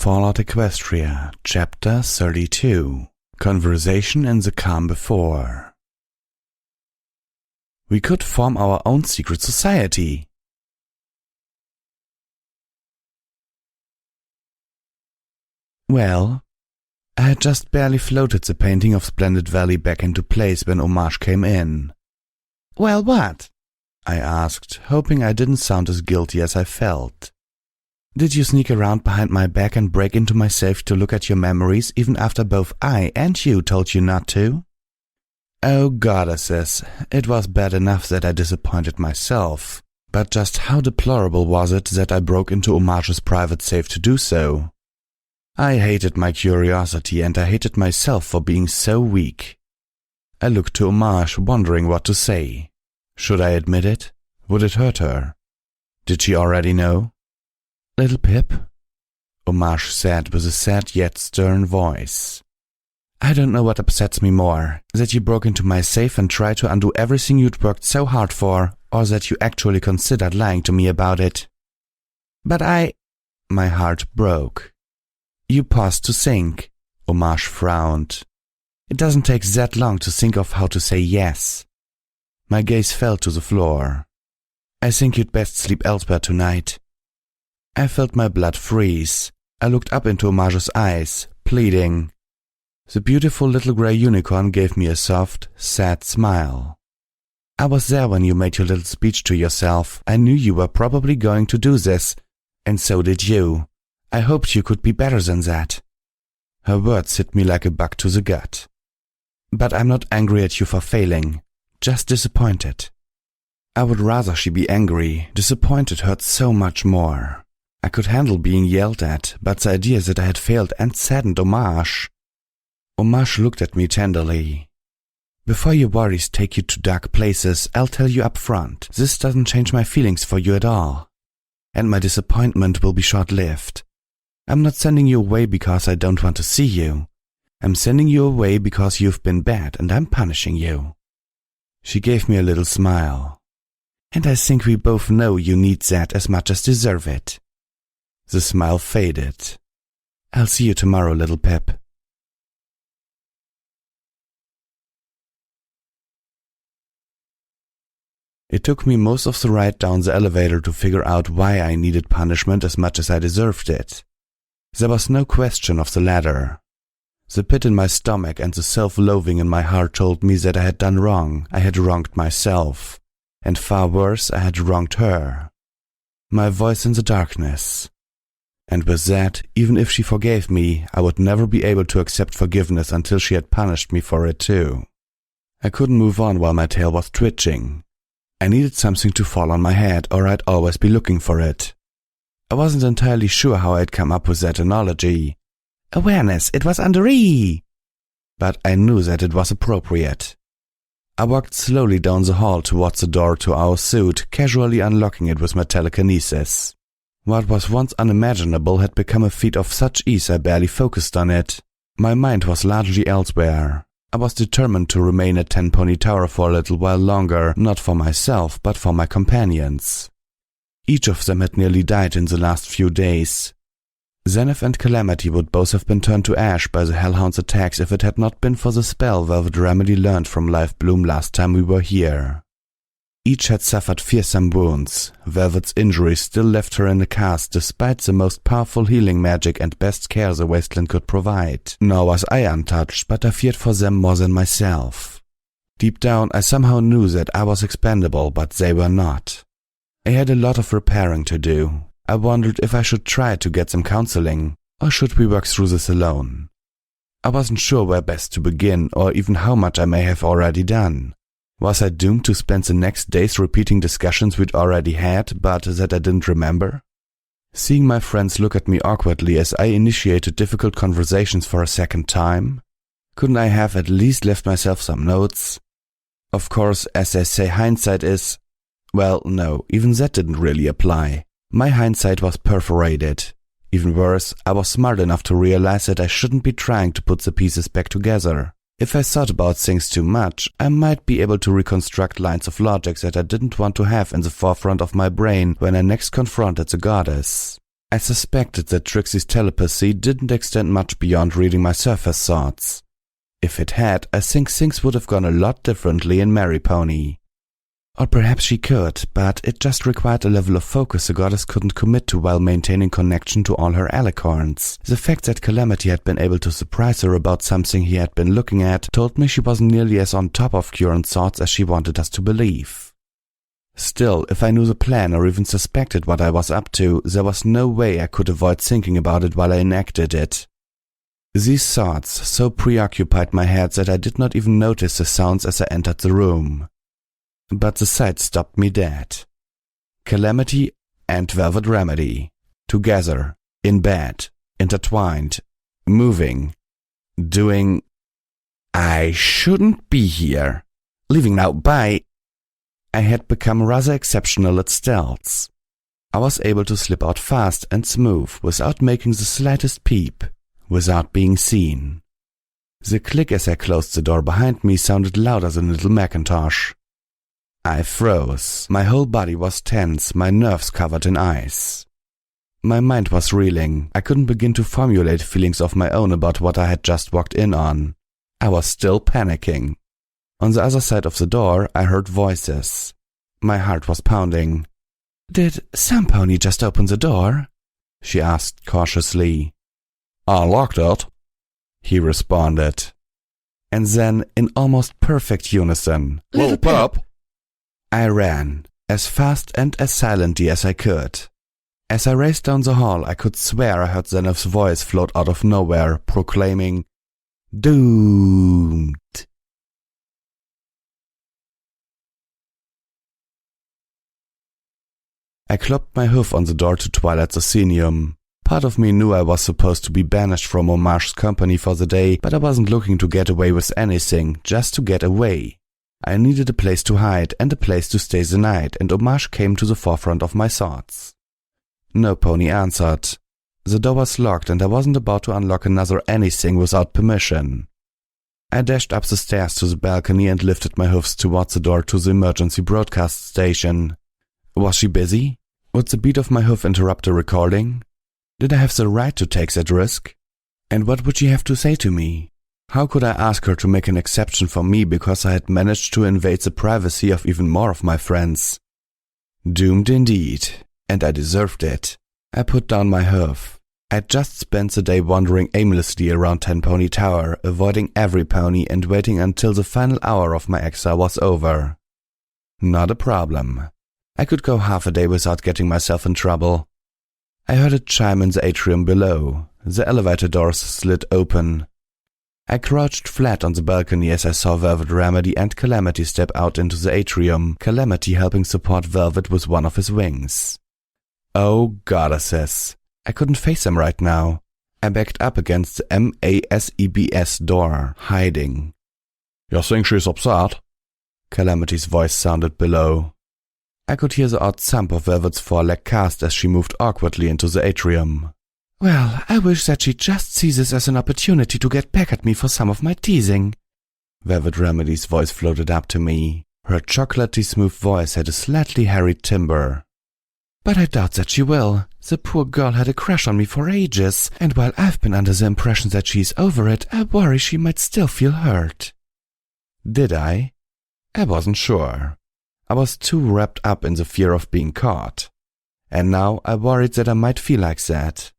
Fallout Equestria, Chapter 32. Conversation in the Calm Before. We could form our own secret society. Well, I had just barely floated the painting of Splendid Valley back into place when Homage came in. "Well, what?" I asked, hoping I didn't sound as guilty as I felt. "Did you sneak around behind my back and break into my safe to look at your memories even after both I and you told you not to?" Oh, goddesses, it was bad enough that I disappointed myself, but just how deplorable was it that I broke into Homage's private safe to do so? I hated my curiosity and I hated myself for being so weak. I looked to Homage, wondering what to say. Should I admit it? Would it hurt her? Did she already know? "Little Pip," Homage said with a sad yet stern voice, "I don't know what upsets me more, that you broke into my safe and tried to undo everything you'd worked so hard for, or that you actually considered lying to me about it." "But My heart broke. "You paused to think," Homage frowned. "It doesn't take that long to think of how to say yes." My gaze fell to the floor. "I think you'd best sleep elsewhere tonight." I felt my blood freeze. I looked up into Homage's eyes, pleading. The beautiful little grey unicorn gave me a soft, sad smile. "I was there when you made your little speech to yourself. I knew you were probably going to do this, and so did you. I hoped you could be better than that." Her words hit me like a bug to the gut. "But I'm not angry at you for failing, just disappointed." I would rather she be angry. Disappointed hurt so much more. I could handle being yelled at, but the idea that I had failed and saddened Homage. Homage looked at me tenderly. "Before your worries take you to dark places, I'll tell you up front, this doesn't change my feelings for you at all. And my disappointment will be short-lived. I'm not sending you away because I don't want to see you. I'm sending you away because you've been bad and I'm punishing you." She gave me a little smile. "And I think we both know you need that as much as deserve it." The smile faded. "I'll see you tomorrow, little Pip." It took me most of the ride down the elevator to figure out why I needed punishment as much as I deserved it. There was no question of the latter. The pit in my stomach and the self-loathing in my heart told me that I had done wrong. I had wronged myself. And far worse, I had wronged her. My voice in the darkness. And with that, even if she forgave me, I would never be able to accept forgiveness until she had punished me for it too. I couldn't move on while my tail was twitching. I needed something to fall on my head, or I'd always be looking for it. I wasn't entirely sure how I'd come up with that analogy. Awareness, it was under E! But I knew that it was appropriate. I walked slowly down the hall towards the door to our suite, casually unlocking it with my telekinesis. What was once unimaginable had become a feat of such ease I barely focused on it. My mind was largely elsewhere. I was determined to remain at Ten Pony Tower for a little while longer, not for myself, but for my companions. Each of them had nearly died in the last few days. Zenith and Calamity would both have been turned to ash by the Hellhound's attacks if it had not been for the spell Velvet Remedy learned from Life Bloom last time we were here. Each had suffered fearsome wounds. Velvet's injuries still left her in a cast despite the most powerful healing magic and best care the wasteland could provide. Nor was I untouched, but I feared for them more than myself. Deep down, I somehow knew that I was expendable, but they were not. I had a lot of repairing to do. I wondered if I should try to get some counseling, or should we work through this alone? I wasn't sure where best to begin, or even how much I may have already done. Was I doomed to spend the next days repeating discussions we'd already had, but that I didn't remember? Seeing my friends look at me awkwardly as I initiated difficult conversations for a second time? Couldn't I have at least left myself some notes? Of course, as they say, hindsight is... Well, no, even that didn't really apply. My hindsight was perforated. Even worse, I was smart enough to realize that I shouldn't be trying to put the pieces back together. If I thought about things too much, I might be able to reconstruct lines of logic that I didn't want to have in the forefront of my brain when I next confronted the goddess. I suspected that Trixie's telepathy didn't extend much beyond reading my surface thoughts. If it had, I think things would have gone a lot differently in Mary Pony. Or perhaps she could, but it just required a level of focus the goddess couldn't commit to while maintaining connection to all her alicorns. The fact that Calamity had been able to surprise her about something he had been looking at told me she wasn't nearly as on top of current thoughts as she wanted us to believe. Still, if I knew the plan or even suspected what I was up to, there was no way I could avoid thinking about it while I enacted it. These thoughts so preoccupied my head that I did not even notice the sounds as I entered the room. But the sight stopped me dead. Calamity and Velvet Remedy, together, in bed, intertwined, moving, doing... I shouldn't be here. Leaving now, bye. I had become rather exceptional at stealths. I was able to slip out fast and smooth without making the slightest peep, without being seen. The click as I closed the door behind me sounded louder than Little Macintosh. I froze. My whole body was tense, my nerves covered in ice. My mind was reeling. I couldn't begin to formulate feelings of my own about what I had just walked in on. I was still panicking. On the other side of the door, I heard voices. My heart was pounding. "Did some pony just open the door?" she asked cautiously. "I locked it," he responded. And then, in almost perfect unison, "Little pup!" I ran, as fast and as silently as I could. As I raced down the hall, I could swear I heard Zenith's voice float out of nowhere, proclaiming, "Doomed." I clopped my hoof on the door to Twilight's Ascenium. Part of me knew I was supposed to be banished from Homage's company for the day, but I wasn't looking to get away with anything, just to get away. I needed a place to hide and a place to stay the night, and Homage came to the forefront of my thoughts. No pony answered. The door was locked and I wasn't about to unlock another anything without permission. I dashed up the stairs to the balcony and lifted my hoofs towards the door to the emergency broadcast station. Was she busy? Would the beat of my hoof interrupt the recording? Did I have the right to take that risk? And what would she have to say to me? How could I ask her to make an exception for me because I had managed to invade the privacy of even more of my friends? Doomed indeed, and I deserved it. I put down my hoof. I'd just spent the day wandering aimlessly around Ten Pony Tower, avoiding every pony and waiting until the final hour of my exile was over. Not a problem. I could go half a day without getting myself in trouble. I heard a chime in the atrium below. The elevator doors slid open. I crouched flat on the balcony as I saw Velvet Remedy and Calamity step out into the atrium, Calamity helping support Velvet with one of his wings. Oh, goddesses. I couldn't face them right now. I backed up against the MASEBS door, hiding. "You think she's upset?" Calamity's voice sounded below. I could hear the odd thump of Velvet's foreleg cast as she moved awkwardly into the atrium. "Well, I wish that she just sees this as an opportunity to get back at me for some of my teasing." Velvet Remedy's voice floated up to me. Her chocolatey smooth voice had a slightly harried timbre. "But I doubt that she will. The poor girl had a crush on me for ages, and while I've been under the impression that she's over it, I worry she might still feel hurt." Did I? I wasn't sure. I was too wrapped up in the fear of being caught. And now I worried that I might feel like that.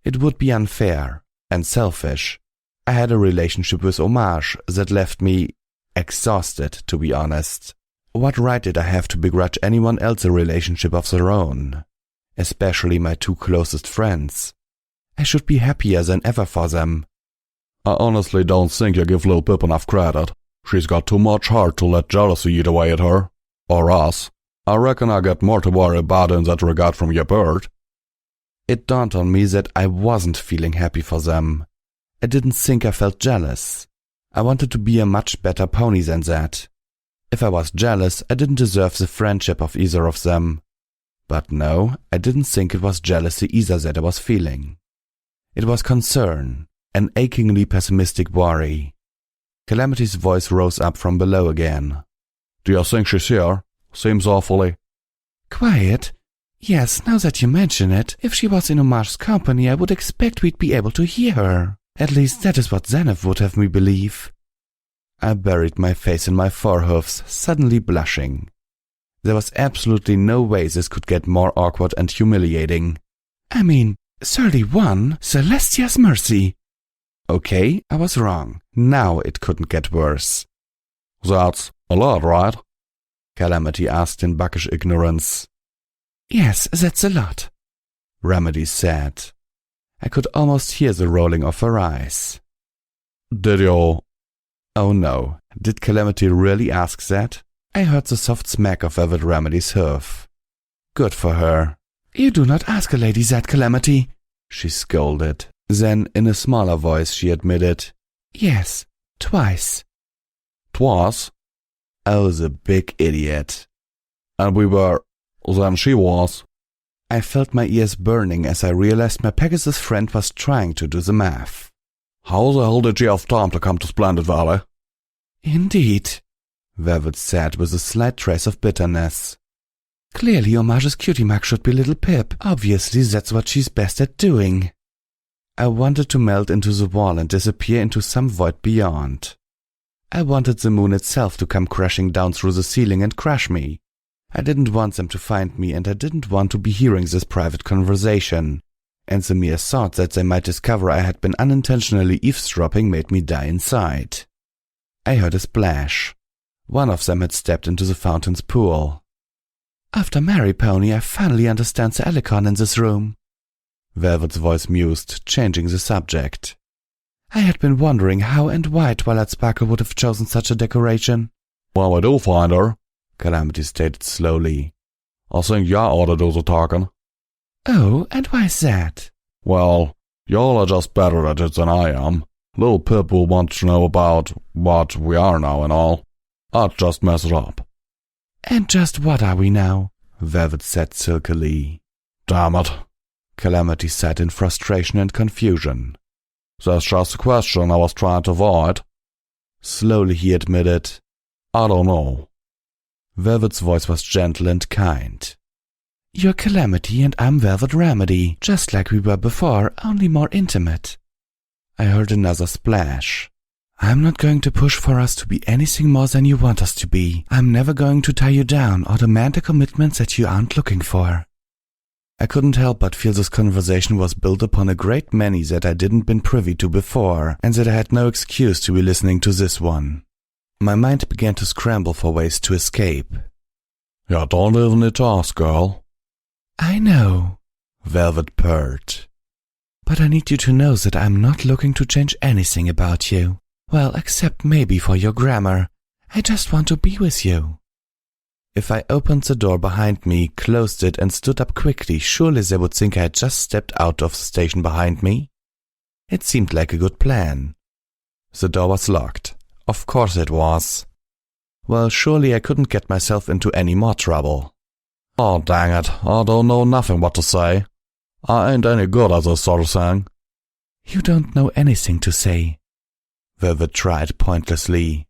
It would be unfair and selfish. I had a relationship with Homage that left me exhausted, to be honest. What right did I have to begrudge anyone else a relationship of their own? Especially my two closest friends. I should be happier than ever for them. "I honestly don't think you give Lil Pip enough credit. She's got too much heart to let jealousy eat away at her. Or us. I reckon I got more to worry about in that regard from your bird." It dawned on me that I wasn't feeling happy for them. I didn't think I felt jealous. I wanted to be a much better pony than that. If I was jealous, I didn't deserve the friendship of either of them. But no, I didn't think it was jealousy either that I was feeling. It was concern, an achingly pessimistic worry. Calamity's voice rose up from below again. "Do you think she's here? Seems awfully..." "Quiet. Yes, now that you mention it, if she was in Omar's company, I would expect we'd be able to hear her. At least that is what Zenev would have me believe. I buried my face in my forehoofs, suddenly blushing. There was absolutely no way this could get more awkward and humiliating. I mean, 31, Celestia's mercy. Okay, I was wrong. Now it couldn't get worse. That's a lot, right? Calamity asked in buckish ignorance. Yes, that's a lot, Remedy said. I could almost hear the rolling of her eyes. Did you... Oh no, did Calamity really ask that? I heard the soft smack of Velvet Remedy's hoof. Good for her. You do not ask a lady that, Calamity, she scolded. Then, in a smaller voice, she admitted, Yes, twice. Twice? Oh, the big idiot. And we were... then she was... I felt my ears burning as I realized my Pegasus friend was trying to do the math. How the hell did she have time to come to Splendid Valley? Indeed, Velvet said with a slight trace of bitterness. Clearly Homage's cutie mark should be Little Pip. Obviously that's what she's best at doing. I wanted to melt into the wall and disappear into some void beyond. I wanted the moon itself to come crashing down through the ceiling and crush me. I didn't want them to find me, and I didn't want to be hearing this private conversation. And the mere thought that they might discover I had been unintentionally eavesdropping made me die inside. I heard a splash. One of them had stepped into the fountain's pool. After Mary Pony, I finally understand the Elikon in this room. Velvet's voice mused, changing the subject. I had been wondering how and why Twilight Sparkle would have chosen such a decoration. When we do find her, Calamity stated slowly, I think y'all ought to do the talking. Oh, and why is that? Well, y'all are just better at it than I am. Little Pip will want to know about what we are now and all. I'd just mess it up. And just what are we now? Velvet said silkily. Damn it, Calamity said in frustration and confusion. That's just a question I was trying to avoid. Slowly he admitted, I don't know. Velvet's voice was gentle and kind. You're Calamity and I'm Velvet Remedy, just like we were before, only more intimate. I heard another splash. I'm not going to push for us to be anything more than you want us to be. I'm never going to tie you down or demand a commitment that you aren't looking for. I couldn't help but feel this conversation was built upon a great many that I didn't been privy to before, and that I had no excuse to be listening to this one. My mind began to scramble for ways to escape. You don't even need to ask, girl. I know, Velvet purred. But I need you to know that I'm not looking to change anything about you. Well, except maybe for your grammar. I just want to be with you. If I opened the door behind me, closed it, and stood up quickly, surely they would think I had just stepped out of the station behind me. It seemed like a good plan. The door was locked. Of course it was. Well, surely I couldn't get myself into any more trouble. Oh, dang it, I don't know nothing what to say. I ain't any good at this sort of thing. You don't know anything to say, Velvet tried pointlessly.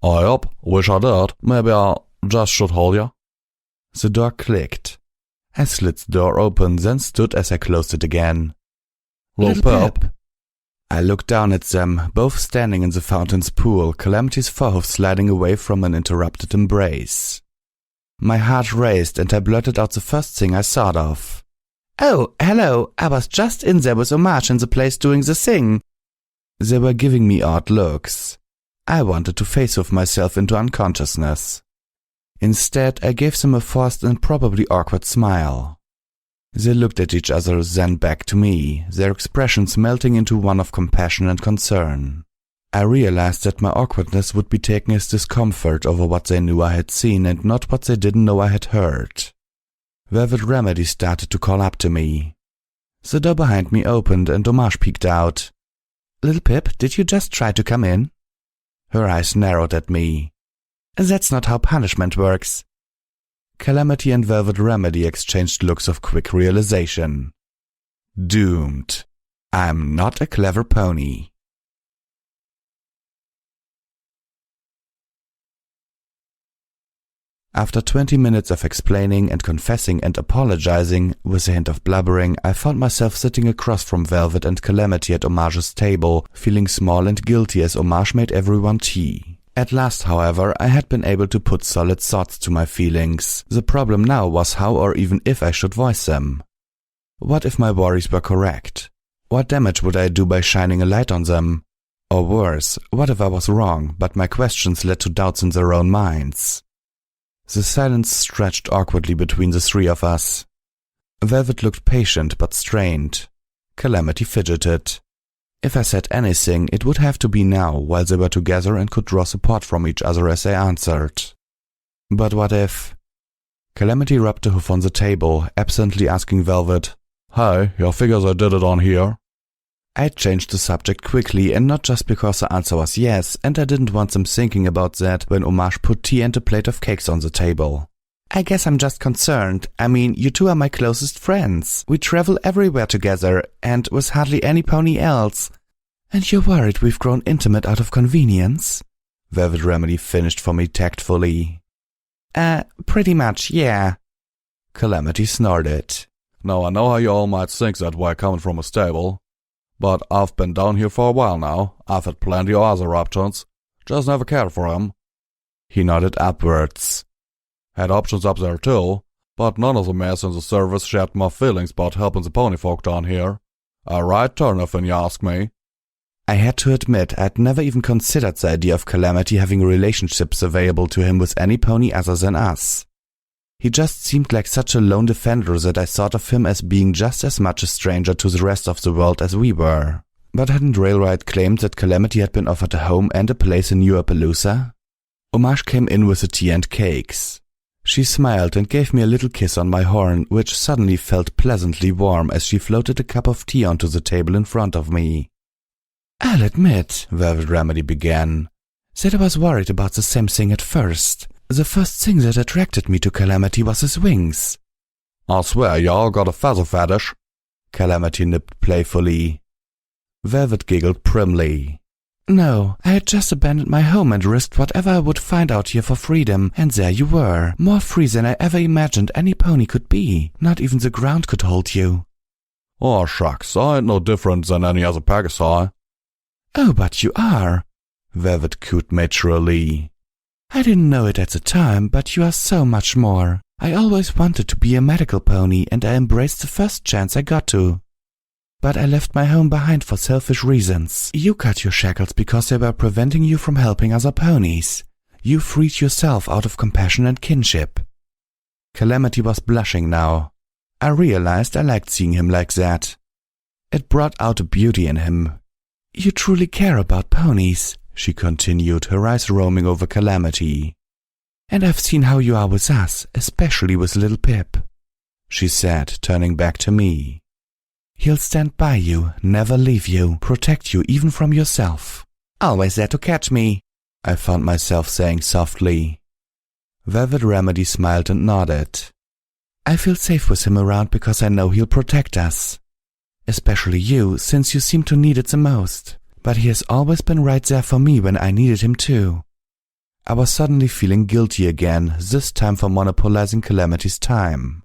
Yep, wish I did. Maybe I just should hold you. The door clicked. I slid the door open, then stood as I closed it again. Little Pip. I looked down at them, both standing in the fountain's pool, Calamity's forehead sliding away from an interrupted embrace. My heart raced, and I blurted out the first thing I thought of. Oh, hello, I was just in there with Homage in the place doing the thing. They were giving me odd looks. I wanted to face off myself into unconsciousness. Instead, I gave them a forced and probably awkward smile. They looked at each other, then back to me, their expressions melting into one of compassion and concern. I realized that my awkwardness would be taken as discomfort over what they knew I had seen and not what they didn't know I had heard. Velvet Remedy started to call up to me. The door behind me opened and Homage peeked out. Little Pip, did you just try to come in? Her eyes narrowed at me. That's not how punishment works. Calamity and Velvet Remedy exchanged looks of quick realization. Doomed. I'm not a clever pony. After 20 minutes of explaining and confessing and apologizing, with a hint of blubbering, I found myself sitting across from Velvet and Calamity at Homage's table, feeling small and guilty as Homage made everyone tea. At last, however, I had been able to put solid thoughts to my feelings. The problem now was how or even if I should voice them. What if my worries were correct? What damage would I do by shining a light on them? Or worse, what if I was wrong, but my questions led to doubts in their own minds? The silence stretched awkwardly between the three of us. Velvet looked patient but strained. Calamity fidgeted. If I said anything, it would have to be now, while they were together and could draw support from each other as they answered. But what if? Calamity rubbed a hoof on the table, absently asking Velvet, "Hey, you figures I did it on here?" I changed the subject quickly, and not just because the answer was yes, and I didn't want them thinking about that when Homage put tea and a plate of cakes on the table. "I guess I'm just concerned. I mean, you two are my closest friends. We travel everywhere together, and with hardly any pony else. And you're worried we've grown intimate out of convenience?" Velvet Remedy finished for me tactfully. Pretty much, yeah." Calamity snorted. "Now I know how you all might think that way coming from a stable. But I've been down here for a while now. I've had plenty of other options. Just never cared for 'em." He nodded upwards. "Had options up there too, but none of the mares in the service shared my feelings about helping the pony folk down here. A right turn if you ask me." I had to admit I'd never even considered the idea of Calamity having relationships available to him with any pony other than us. He just seemed like such a lone defender that I thought of him as being just as much a stranger to the rest of the world as we were. But hadn't Railride claimed that Calamity had been offered a home and a place in New Appaloosa? Homage came in with the tea and cakes. She smiled and gave me a little kiss on my horn, which suddenly felt pleasantly warm as she floated a cup of tea onto the table in front of me. "I'll admit," Velvet Remedy began, "that I was worried about the same thing at first. The first thing that attracted me to Calamity was his wings." "I swear y'all got a feather fetish," Calamity nipped playfully. Velvet giggled primly. "No, I had just abandoned my home and risked whatever I would find out here for freedom, and there you were, more free than I ever imagined any pony could be. Not even the ground could hold you." "Oh, shucks, I ain't no different than any other Pegasi." "Oh, but you are," Velvet cooed maturely. "I didn't know it at the time, but you are so much more. I always wanted to be a medical pony, and I embraced the first chance I got to. But I left my home behind for selfish reasons. You cut your shackles because they were preventing you from helping other ponies. You freed yourself out of compassion and kinship." Calamity was blushing now. I realized I liked seeing him like that. It brought out a beauty in him. "You truly care about ponies," she continued, her eyes roaming over Calamity. "And I've seen how you are with us, especially with little Pip," she said, turning back to me. "He'll stand by you, never leave you, protect you even from yourself. Always there to catch me," I found myself saying softly. Velvet Remedy smiled and nodded. "I feel safe with him around because I know he'll protect us. Especially you, since you seem to need it the most. But he has always been right there for me when I needed him too." I was suddenly feeling guilty again, this time for monopolizing Calamity's time.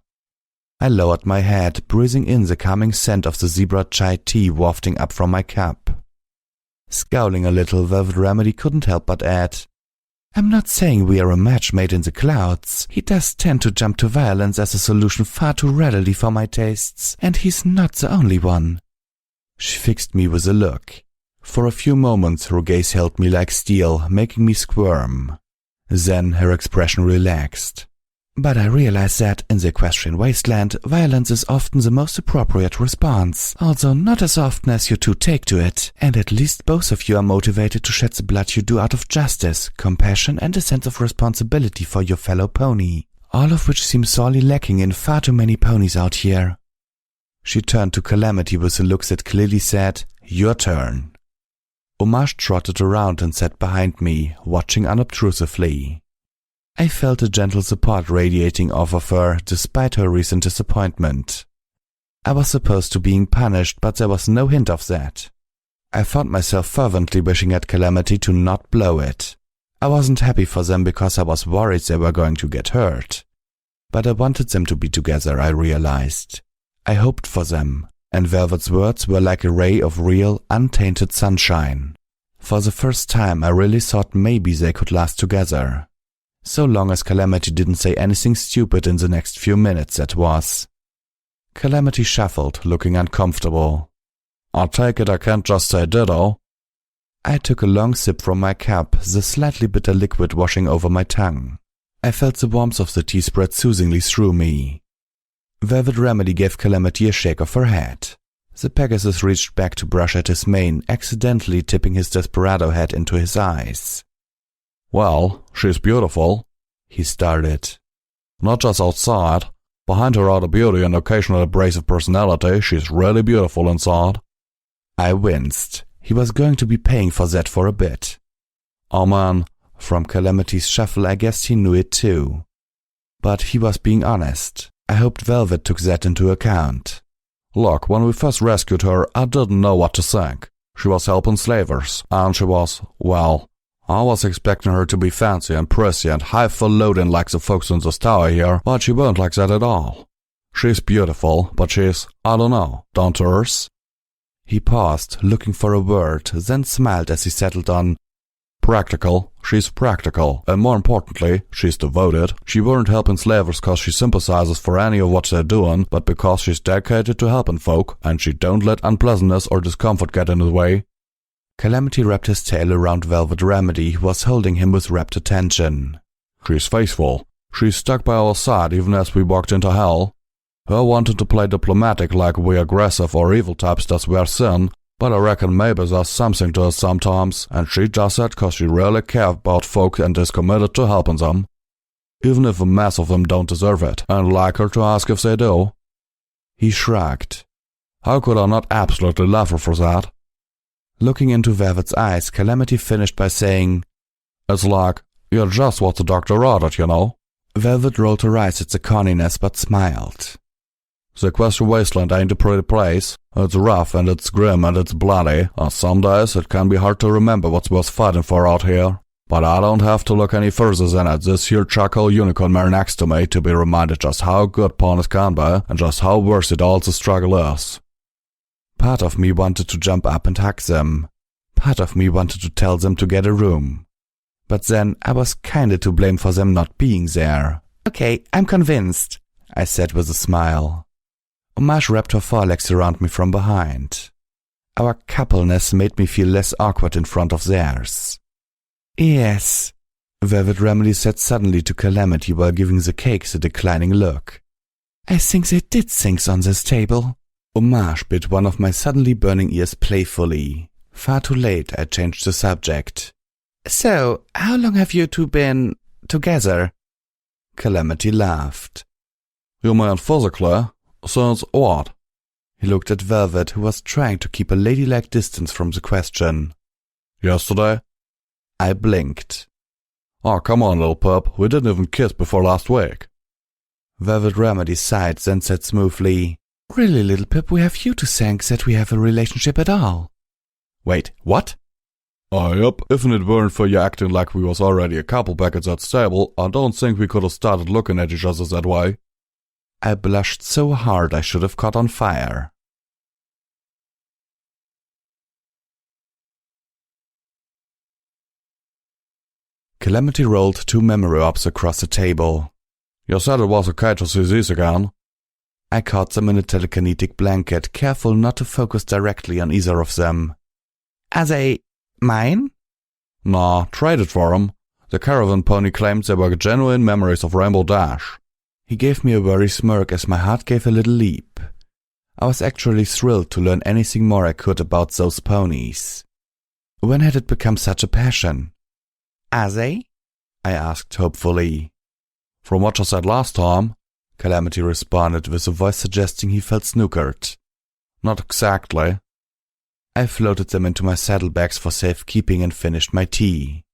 I lowered my head, breathing in the calming scent of the zebra chai tea wafting up from my cup. Scowling a little, Velvet Remedy couldn't help but add, "I'm not saying we are a match made in the clouds. He does tend to jump to violence as a solution far too readily for my tastes, and he's not the only one." She fixed me with a look. For a few moments her gaze held me like steel, making me squirm. Then her expression relaxed. "But I realize that, in the equestrian wasteland, violence is often the most appropriate response, although not as often as you two take to it, and at least both of you are motivated to shed the blood you do out of justice, compassion, and a sense of responsibility for your fellow pony, all of which seems sorely lacking in far too many ponies out here." She turned to Calamity with a look that clearly said, "Your turn." Homage trotted around and sat behind me, watching unobtrusively. I felt a gentle support radiating off of her, despite her recent disappointment. I was supposed to being punished, but there was no hint of that. I found myself fervently wishing at Calamity to not blow it. I wasn't happy for them because I was worried they were going to get hurt. But I wanted them to be together, I realized. I hoped for them, and Velvet's words were like a ray of real, untainted sunshine. For the first time, I really thought maybe they could last together. So long as Calamity didn't say anything stupid in the next few minutes, that was. Calamity shuffled, looking uncomfortable. I take it I can't just say ditto. I took a long sip from my cup, the slightly bitter liquid washing over my tongue. I felt the warmth of the tea spread soothingly through me. Velvet Remedy gave Calamity a shake of her head. The Pegasus reached back to brush at his mane, accidentally tipping his desperado head into his eyes. Well, she's beautiful, he started. Not just outside. Behind her outer beauty and occasional abrasive personality, she's really beautiful inside. I winced. He was going to be paying for that for a bit. Oh man. From Calamity's shuffle, I guess he knew it too. But he was being honest. I hoped Velvet took that into account. Look, when we first rescued her, I didn't know what to think. She was helping slavers, and she was, well, I was expecting her to be fancy and prissy and highfalutin like the folks in this tower here, but she weren't like that at all. She's beautiful, but she's, I don't know, down to earth. He paused, looking for a word, then smiled as he settled on practical. She's practical, and more importantly, she's devoted. She weren't helping slavers cause she sympathizes for any of what they're doing, but because she's dedicated to helping folk, and she don't let unpleasantness or discomfort get in the way. Calamity wrapped his tail around Velvet Remedy, who was holding him with rapt attention. She's faithful. She's stuck by our side even as we walked into hell. Her wanting to play diplomatic like we aggressive or evil types does wear sin, but I reckon maybe there's something to it sometimes, and she does that cause she really cares about folk and is committed to helping them. Even if a mass of them don't deserve it, and like her to ask if they do. He shrugged. How could I not absolutely love her for that? Looking into Velvet's eyes, Calamity finished by saying, It's like, you're just what the doctor ordered, you know. Velvet rolled her eyes at the corniness but smiled. The Equestria wasteland ain't a pretty place. It's rough and it's grim and it's bloody, and some days it can be hard to remember what's worth fighting for out here. But I don't have to look any further than at this here charcoal unicorn mare next to me to be reminded just how good ponies can be, and just how worth it all the struggle is. Part of me wanted to jump up and hug them. Part of me wanted to tell them to get a room. But then I was kinda to blame for them not being there. Okay, I'm convinced, I said with a smile. Homage wrapped her forelegs around me from behind. Our coupleness made me feel less awkward in front of theirs. Yes, Velvet Remedy said suddenly to Calamity while giving the cakes a declining look. I think they did things on this table. Homage bit one of my suddenly burning ears playfully. Far too late, I changed the subject. So, how long have you two been together? Calamity laughed. You mean physically? Since what? He looked at Velvet, who was trying to keep a ladylike distance from the question. Yesterday? I blinked. Oh, come on, little pup. We didn't even kiss before last week. Velvet Remedy sighed, then said smoothly, Really, little Pip, we have you to thank that we have a relationship at all. Wait, what? Oh, yep. If it weren't for you acting like we was already a couple back at that stable, I don't think we could have started looking at each other that way. I blushed so hard I should have caught on fire. Calamity rolled 2 memory orbs across the table. You said it was okay to see these again. I caught them in a telekinetic blanket, careful not to focus directly on either of them. Are they mine? Nah, traded for 'em. The caravan pony claimed they were genuine memories of Rainbow Dash. He gave me a worried smirk as my heart gave a little leap. I was actually thrilled to learn anything more I could about those ponies. When had it become such a passion? Are they? I asked hopefully. From what you said last time, Calamity responded with a voice suggesting he felt snookered. Not exactly. I floated them into my saddlebags for safekeeping and finished my tea.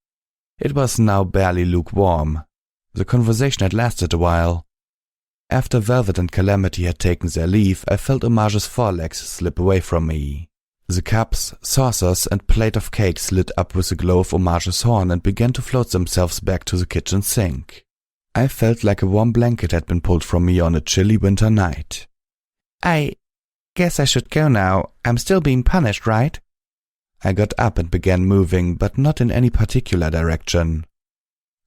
It was now barely lukewarm. The conversation had lasted a while. After Velvet and Calamity had taken their leave, I felt Homage's forelegs slip away from me. The cups, saucers, and plate of cakes lit up with the glow of Homage's horn and began to float themselves back to the kitchen sink. I felt like a warm blanket had been pulled from me on a chilly winter night. I guess I should go now. I'm still being punished, right? I got up and began moving, but not in any particular direction.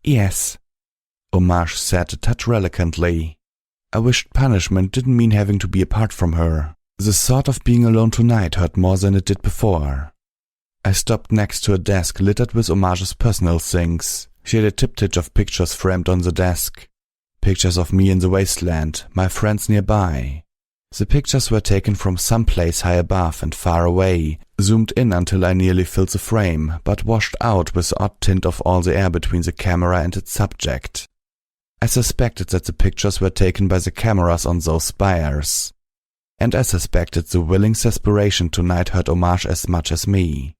Yes, Homage said a touch reluctantly. I wished punishment didn't mean having to be apart from her. The thought of being alone tonight hurt more than it did before. I stopped next to a desk littered with Homage's personal things. She had a triptych of pictures framed on the desk. Pictures of me in the wasteland, my friends nearby. The pictures were taken from some place high above and far away, zoomed in until I nearly filled the frame, but washed out with the odd tint of all the air between the camera and its subject. I suspected that the pictures were taken by the cameras on those spires. And I suspected the willing desperation tonight hurt Homage as much as me.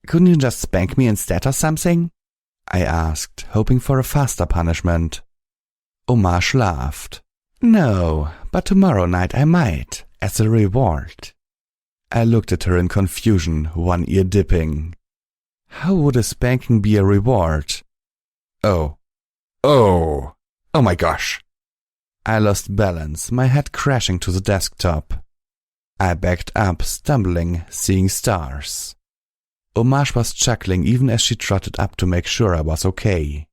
Couldn't you just spank me instead or something? I asked, hoping for a faster punishment. Homage laughed. No, but tomorrow night I might, as a reward. I looked at her in confusion, one ear dipping. How would a spanking be a reward? Oh my gosh. I lost balance, my head crashing to the desktop. I backed up, stumbling, seeing stars. Homage was chuckling even as she trotted up to make sure I was okay.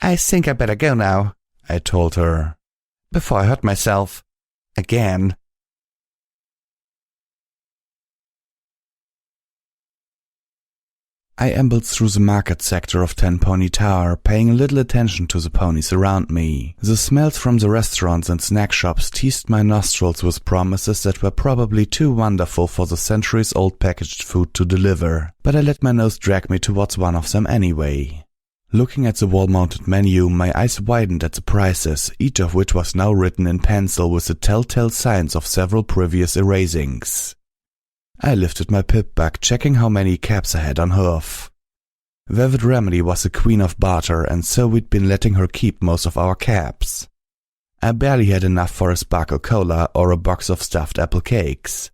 I think I better go now, I told her, before I hurt myself. Again. I ambled through the market sector of Ten Pony Tower, paying little attention to the ponies around me. The smells from the restaurants and snack shops teased my nostrils with promises that were probably too wonderful for the centuries-old packaged food to deliver, but I let my nose drag me towards one of them anyway. Looking at the wall-mounted menu, my eyes widened at the prices, each of which was now written in pencil with the telltale signs of several previous erasings. I lifted my pip-bag, checking how many caps I had on hoof. Velvet Remedy was the queen of barter, and so we'd been letting her keep most of our caps. I barely had enough for a sparkle cola or a box of stuffed apple cakes.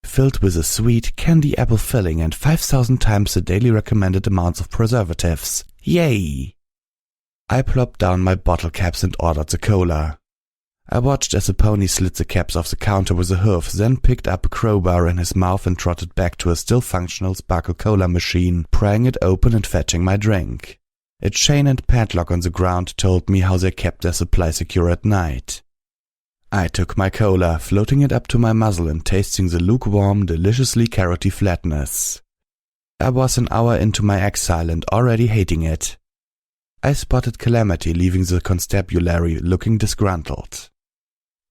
Filled with a sweet, candy apple filling and 5,000 times the daily recommended amounts of preservatives. Yay! I plopped down my bottle caps and ordered the cola. I watched as the pony slid the caps off the counter with a hoof, then picked up a crowbar in his mouth and trotted back to a still-functional sparkle cola machine, prying it open and fetching my drink. A chain and padlock on the ground told me how they kept their supply secure at night. I took my cola, floating it up to my muzzle and tasting the lukewarm, deliciously carroty flatness. I was an hour into my exile and already hating it. I spotted Calamity leaving the constabulary, looking disgruntled.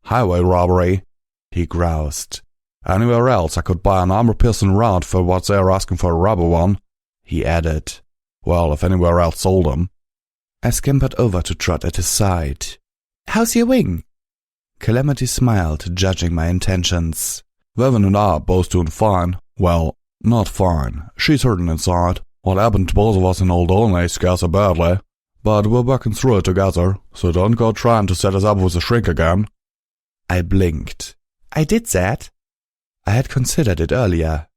Highway robbery, he groused. Anywhere else I could buy an armor-piercing round for what they're asking for a rubber one, he added. Well, if anywhere else sold them. I scampered over to trot at his side. How's your wing? Calamity smiled, judging my intentions. Vivian and I are both doing fine. Well, not fine. She's hurting inside. What happened to both of us in Old Olney scares her badly. But we're working through it together, so don't go trying to set us up with a shrink again. I blinked. I did that. I had considered it earlier.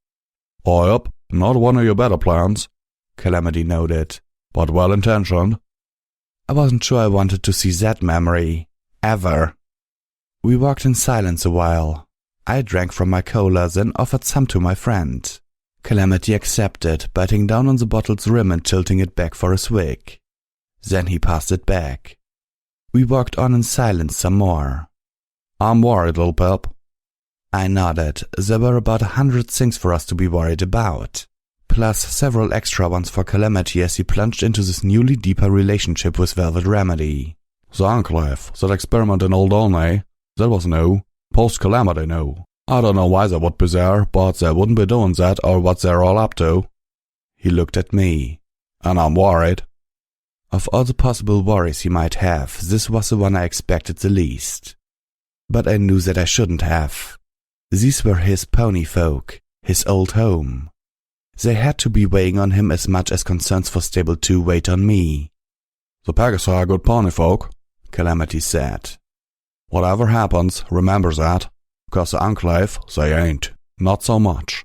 Oh, yep, not one of your better plans, Calamity noted. But well-intentioned. I wasn't sure I wanted to see that memory. Ever. We walked in silence a while. I drank from my cola, then offered some to my friend. Calamity accepted, biting down on the bottle's rim and tilting it back for a swig. Then he passed it back. We walked on in silence some more. I'm worried, little pup. I nodded. There were about 100 things for us to be worried about, plus several extra ones for Calamity as he plunged into this newly deeper relationship with Velvet Remedy. The Enclave, that experiment in Old Olney, that was new. Post-Calamity new. I don't know why they would be there, but they wouldn't be doing that or what they're all up to. He looked at me. And I'm worried. Of all the possible worries he might have, this was the one I expected the least. But I knew that I shouldn't have. These were his pony folk, his old home. They had to be weighing on him as much as concerns for Stable 2 weighed on me. The Pegasus are good pony folk, Calamity said. Whatever happens, remember that, 'cause the Enclave, they ain't. Not so much.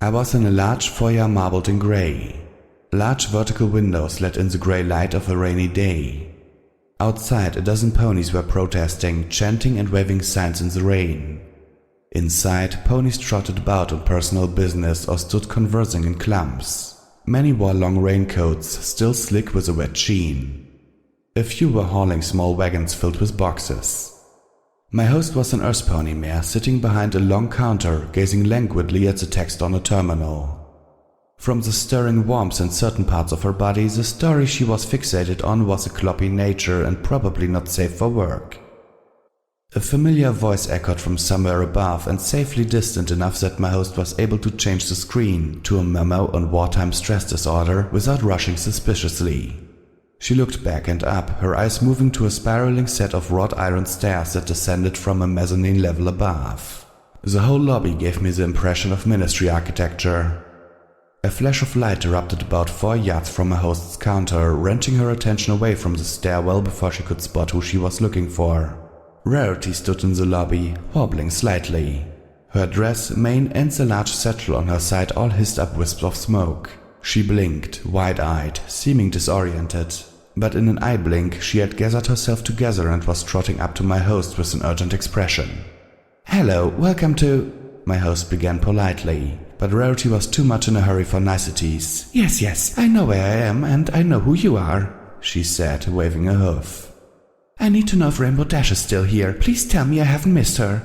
I was in a large foyer marbled in grey. Large vertical windows let in the grey light of a rainy day. Outside, a dozen ponies were protesting, chanting and waving signs in the rain. Inside, ponies trotted about on personal business or stood conversing in clumps. Many wore long raincoats, still slick with a wet sheen. A few were hauling small wagons filled with boxes. My host was an earth pony mare sitting behind a long counter, gazing languidly at the text on a terminal. From the stirring warmth in certain parts of her body, the story she was fixated on was a cloppy nature and probably not safe for work. A familiar voice echoed from somewhere above and safely distant enough that my host was able to change the screen to a memo on wartime stress disorder without rushing suspiciously. She looked back and up, her eyes moving to a spiraling set of wrought iron stairs that descended from a mezzanine level above. The whole lobby gave me the impression of ministry architecture. A flash of light erupted about 4 yards from my host's counter, wrenching her attention away from the stairwell before she could spot who she was looking for. Rarity stood in the lobby, wobbling slightly. Her dress, mane and the large satchel on her side all hissed up wisps of smoke. She blinked, wide-eyed, seeming disoriented. But in an eye blink, she had gathered herself together and was trotting up to my host with an urgent expression. "Hello, welcome to—" my host began politely, but Rarity was too much in a hurry for niceties. Yes, I know where I am and I know who you are," she said, waving a hoof. "I need to know if Rainbow Dash is still here. Please tell me I haven't missed her."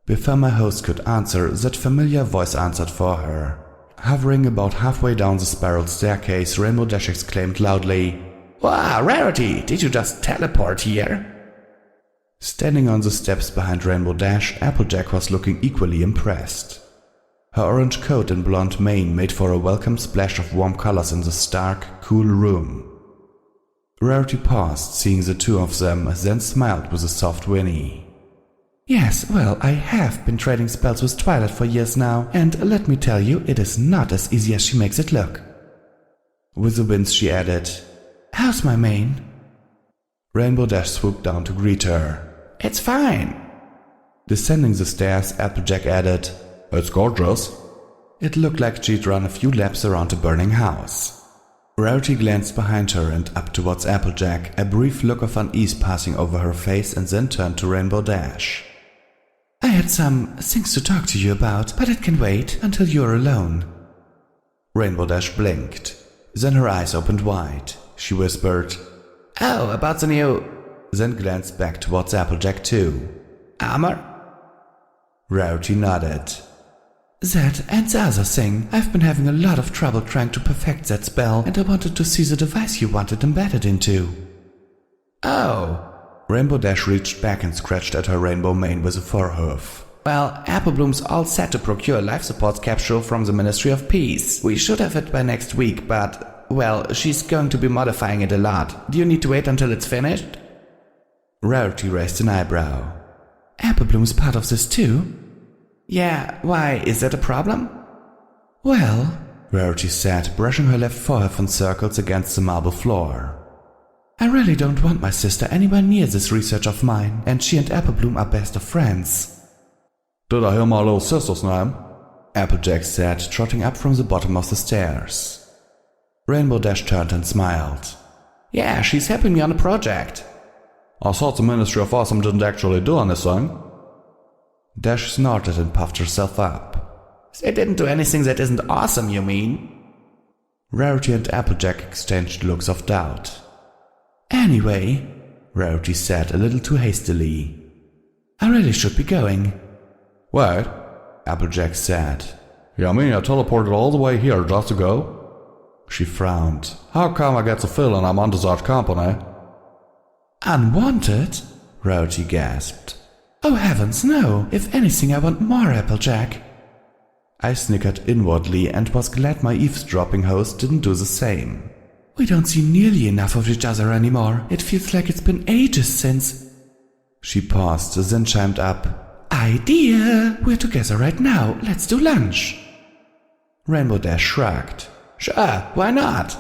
Before my host could answer, that familiar voice answered for her. Hovering about halfway down the spiral staircase, Rainbow Dash exclaimed loudly, "Wow, Rarity, did you just teleport here?" Standing on the steps behind Rainbow Dash, Applejack was looking equally impressed. Her orange coat and blonde mane made for a welcome splash of warm colors in the stark, cool room. Rarity paused, seeing the two of them, then smiled with a soft whinny. "Yes, well, I have been trading spells with Twilight for years now, and let me tell you, it is not as easy as she makes it look." With a wince she added, "How's my mane?" Rainbow Dash swooped down to greet her. "It's fine." Descending the stairs, Applejack added, "It's gorgeous." It looked like she'd run a few laps around a burning house. Rarity glanced behind her and up towards Applejack, a brief look of unease passing over her face, and then turned to Rainbow Dash. "I had some things to talk to you about, but it can wait until you're alone." Rainbow Dash blinked. Then her eyes opened wide. She whispered, "Oh, about the new—" then glanced back towards Applejack too. "Armor?" Rarity nodded. "That and the other thing. I've been having a lot of trouble trying to perfect that spell, and I wanted to see the device you want it embedded into." "Oh." Rainbow Dash reached back and scratched at her rainbow mane with a forehoof. "Well, Applebloom's all set to procure a life support capsule from the Ministry of Peace. We should have it by next week, but, well, she's going to be modifying it a lot. Do you need to wait until it's finished?" Rarity raised an eyebrow. "Applebloom's part of this too?" "Yeah, why, is that a problem?" "Well," Rarity said, brushing her left forehead in circles against the marble floor, "I really don't want my sister anywhere near this research of mine, and she and Applebloom are best of friends." "Did I hear my little sister's name?" Applejack said, trotting up from the bottom of the stairs. Rainbow Dash turned and smiled. "Yeah, she's helping me on a project." "I thought the Ministry of Awesome didn't actually do anything." Dash snorted and puffed herself up. "They didn't do anything that isn't awesome, you mean?" Rarity and Applejack exchanged looks of doubt. "Anyway," Rarity said a little too hastily, "I really should be going." "Wait," Applejack said. "You mean you teleported all the way here just to go?" She frowned. "How come I get the feeling I'm under that company?" "Unwanted?" Rarity gasped. "Oh heavens, no! If anything, I want more, Applejack." I snickered inwardly and was glad my eavesdropping host didn't do the same. "We don't see nearly enough of each other anymore. It feels like it's been ages since—" She paused, then chimed up, "Idea! We're together right now. Let's do lunch." Rainbow Dash shrugged. "Sure, why not?"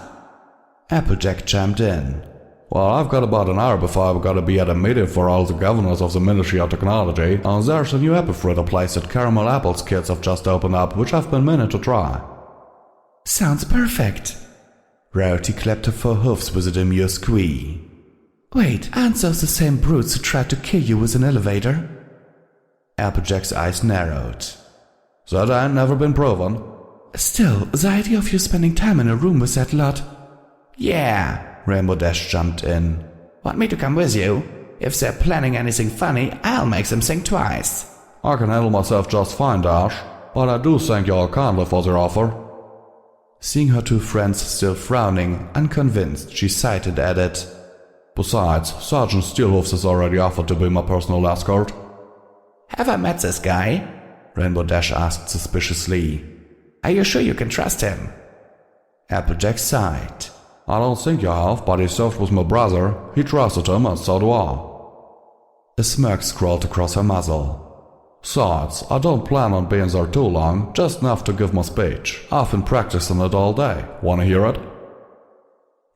Applejack chimed in. Well, I've got about an hour before I've got to be at a meeting for all the governors of the Ministry of Technology, and there's a new apple fritter place that Caramel Apples kids have just opened up, which I've been meaning to try. Sounds perfect. Rarity clapped her forehoofs with a demure squee. Wait, aren't those the same brutes who tried to kill you with an elevator? Applejack's eyes narrowed. That ain't never been proven. Still, the idea of you spending time in a room with that lot... Yeah, Rainbow Dash jumped in. Want me to come with you? If they're planning anything funny, I'll make them think twice. I can handle myself just fine, Dash, but I do thank y'all kindly for their offer. Seeing her two friends still frowning, unconvinced, she sighed and added, Besides, Sergeant Steelhoofs has already offered to be my personal escort. Have I met this guy? Rainbow Dash asked suspiciously. Are you sure you can trust him? Applejack sighed. I don't think you have, but he served with my brother. He trusted him, and so do I. A smirk scrawled across her muzzle. Besides, I don't plan on being there too long, just enough to give my speech. I've been practicing it all day. Wanna hear it?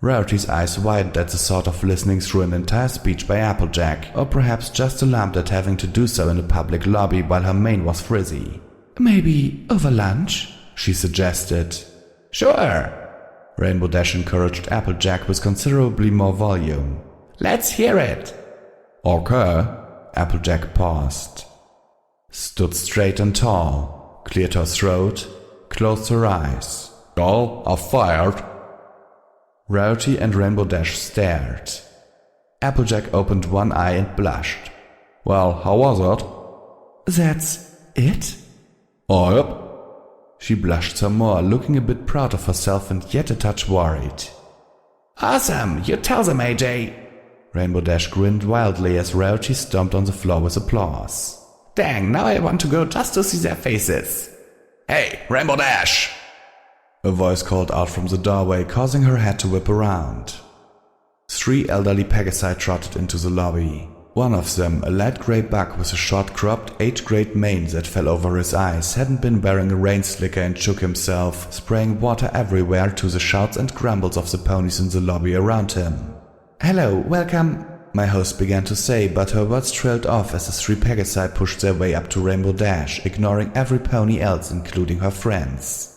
Rarity's eyes widened at the thought of listening through an entire speech by Applejack, or perhaps just alarmed at having to do so in a public lobby while her mane was frizzy. Maybe over lunch? She suggested. Sure. Rainbow Dash encouraged Applejack with considerably more volume. Let's hear it. Okay. Applejack paused. Stood straight and tall, cleared her throat, closed her eyes. Y'all are fired. Rarity and Rainbow Dash stared. Applejack opened one eye and blushed. Well, how was it? That's it? Oh, yep. She blushed some more, looking a bit proud of herself and yet a touch worried. Awesome, you tell them, AJ. Rainbow Dash grinned wildly as Rarity stomped on the floor with applause. Dang, now I want to go just to see their faces. Hey, Rainbow Dash! A voice called out from the doorway, causing her head to whip around. 3 elderly Pegasi trotted into the lobby. One of them, a light grey buck with a short-cropped, age-grade mane that fell over his eyes, hadn't been wearing a rain slicker and shook himself, spraying water everywhere to the shouts and grumbles of the ponies in the lobby around him. "Hello, welcome," my host began to say, but her words trailed off as the 3 Pegasi pushed their way up to Rainbow Dash, ignoring every pony else, including her friends.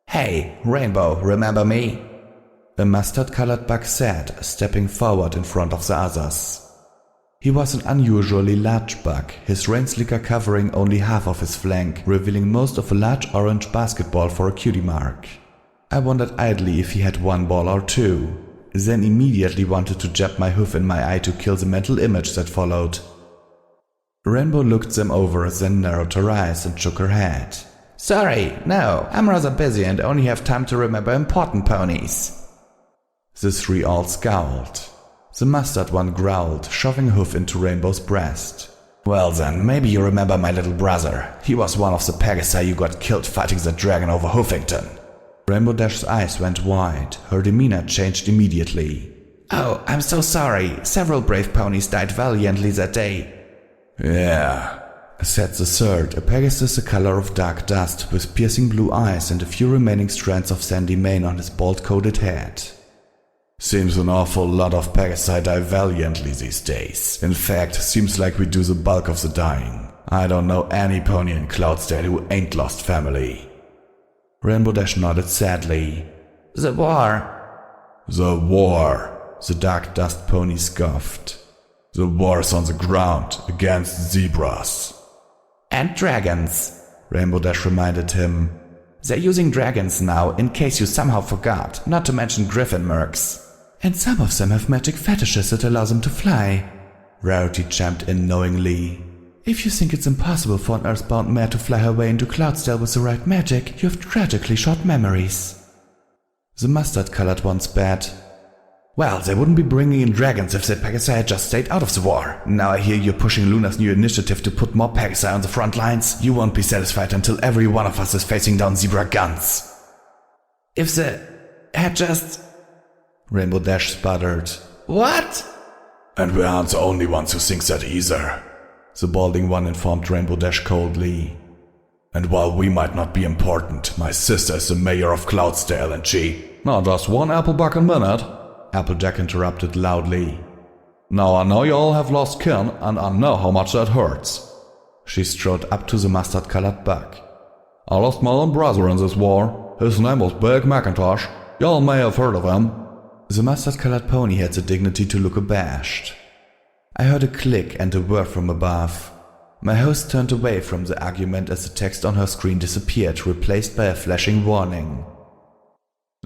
"Hey, Rainbow, remember me?" A mustard-colored buck said, stepping forward in front of the others. He was an unusually large buck, his rain slicker covering only half of his flank, revealing most of a large orange basketball for a cutie mark. I wondered idly if he had 1 ball or 2, then immediately wanted to jab my hoof in my eye to kill the mental image that followed. Rainbow looked them over, then narrowed her eyes and shook her head. "Sorry, no, I'm rather busy and only have time to remember important ponies." The 3 all scowled. The mustard one growled, shoving a hoof into Rainbow's breast. "Well then, maybe you remember my little brother. He was one of the Pegasi you got killed fighting the dragon over Hoofington." Rainbow Dash's eyes went wide. Her demeanor changed immediately. "Oh, I'm so sorry. Several brave ponies died valiantly that day." "Yeah," said the third, a Pegasus the color of dark dust, with piercing blue eyes and a few remaining strands of sandy mane on his bald-coated head. "Seems an awful lot of Pegasi die valiantly these days. In fact, seems like we do the bulk of the dying. I don't know any pony in Cloudsdale who ain't lost family." Rainbow Dash nodded sadly. "The war." "The war," the dark dust pony scoffed. "The war's on the ground, against zebras." "And dragons," Rainbow Dash reminded him. "They're using dragons now, in case you somehow forgot, not to mention griffin mercs." "And some of them have magic fetishes that allow them to fly," Rarity chimed in knowingly. "If you think it's impossible for an earthbound mare to fly her way into Cloudsdale with the right magic, you have tragically short memories." The mustard-colored one spat. "Well, they wouldn't be bringing in dragons if the Pegasi had just stayed out of the war. Now I hear you're pushing Luna's new initiative to put more Pegasi on the front lines. You won't be satisfied until every one of us is facing down zebra guns." "If the had just..." Rainbow Dash sputtered. "What?" "And we aren't the only ones who think that either," the balding one informed Rainbow Dash coldly. "And while we might not be important, my sister is the mayor of Cloudsdale and she..." "Not just 1 apple buck a minute," Applejack interrupted loudly. Now I know you all have lost kin, and I know how much that hurts. She strode up to the mustard-colored buck. I lost my own brother in this war. His name was Big Macintosh. Y'all may have heard of him. The mustard-colored pony had the dignity to look abashed. I heard a click and a word from above. My host turned away from the argument as the text on her screen disappeared, replaced by a flashing warning.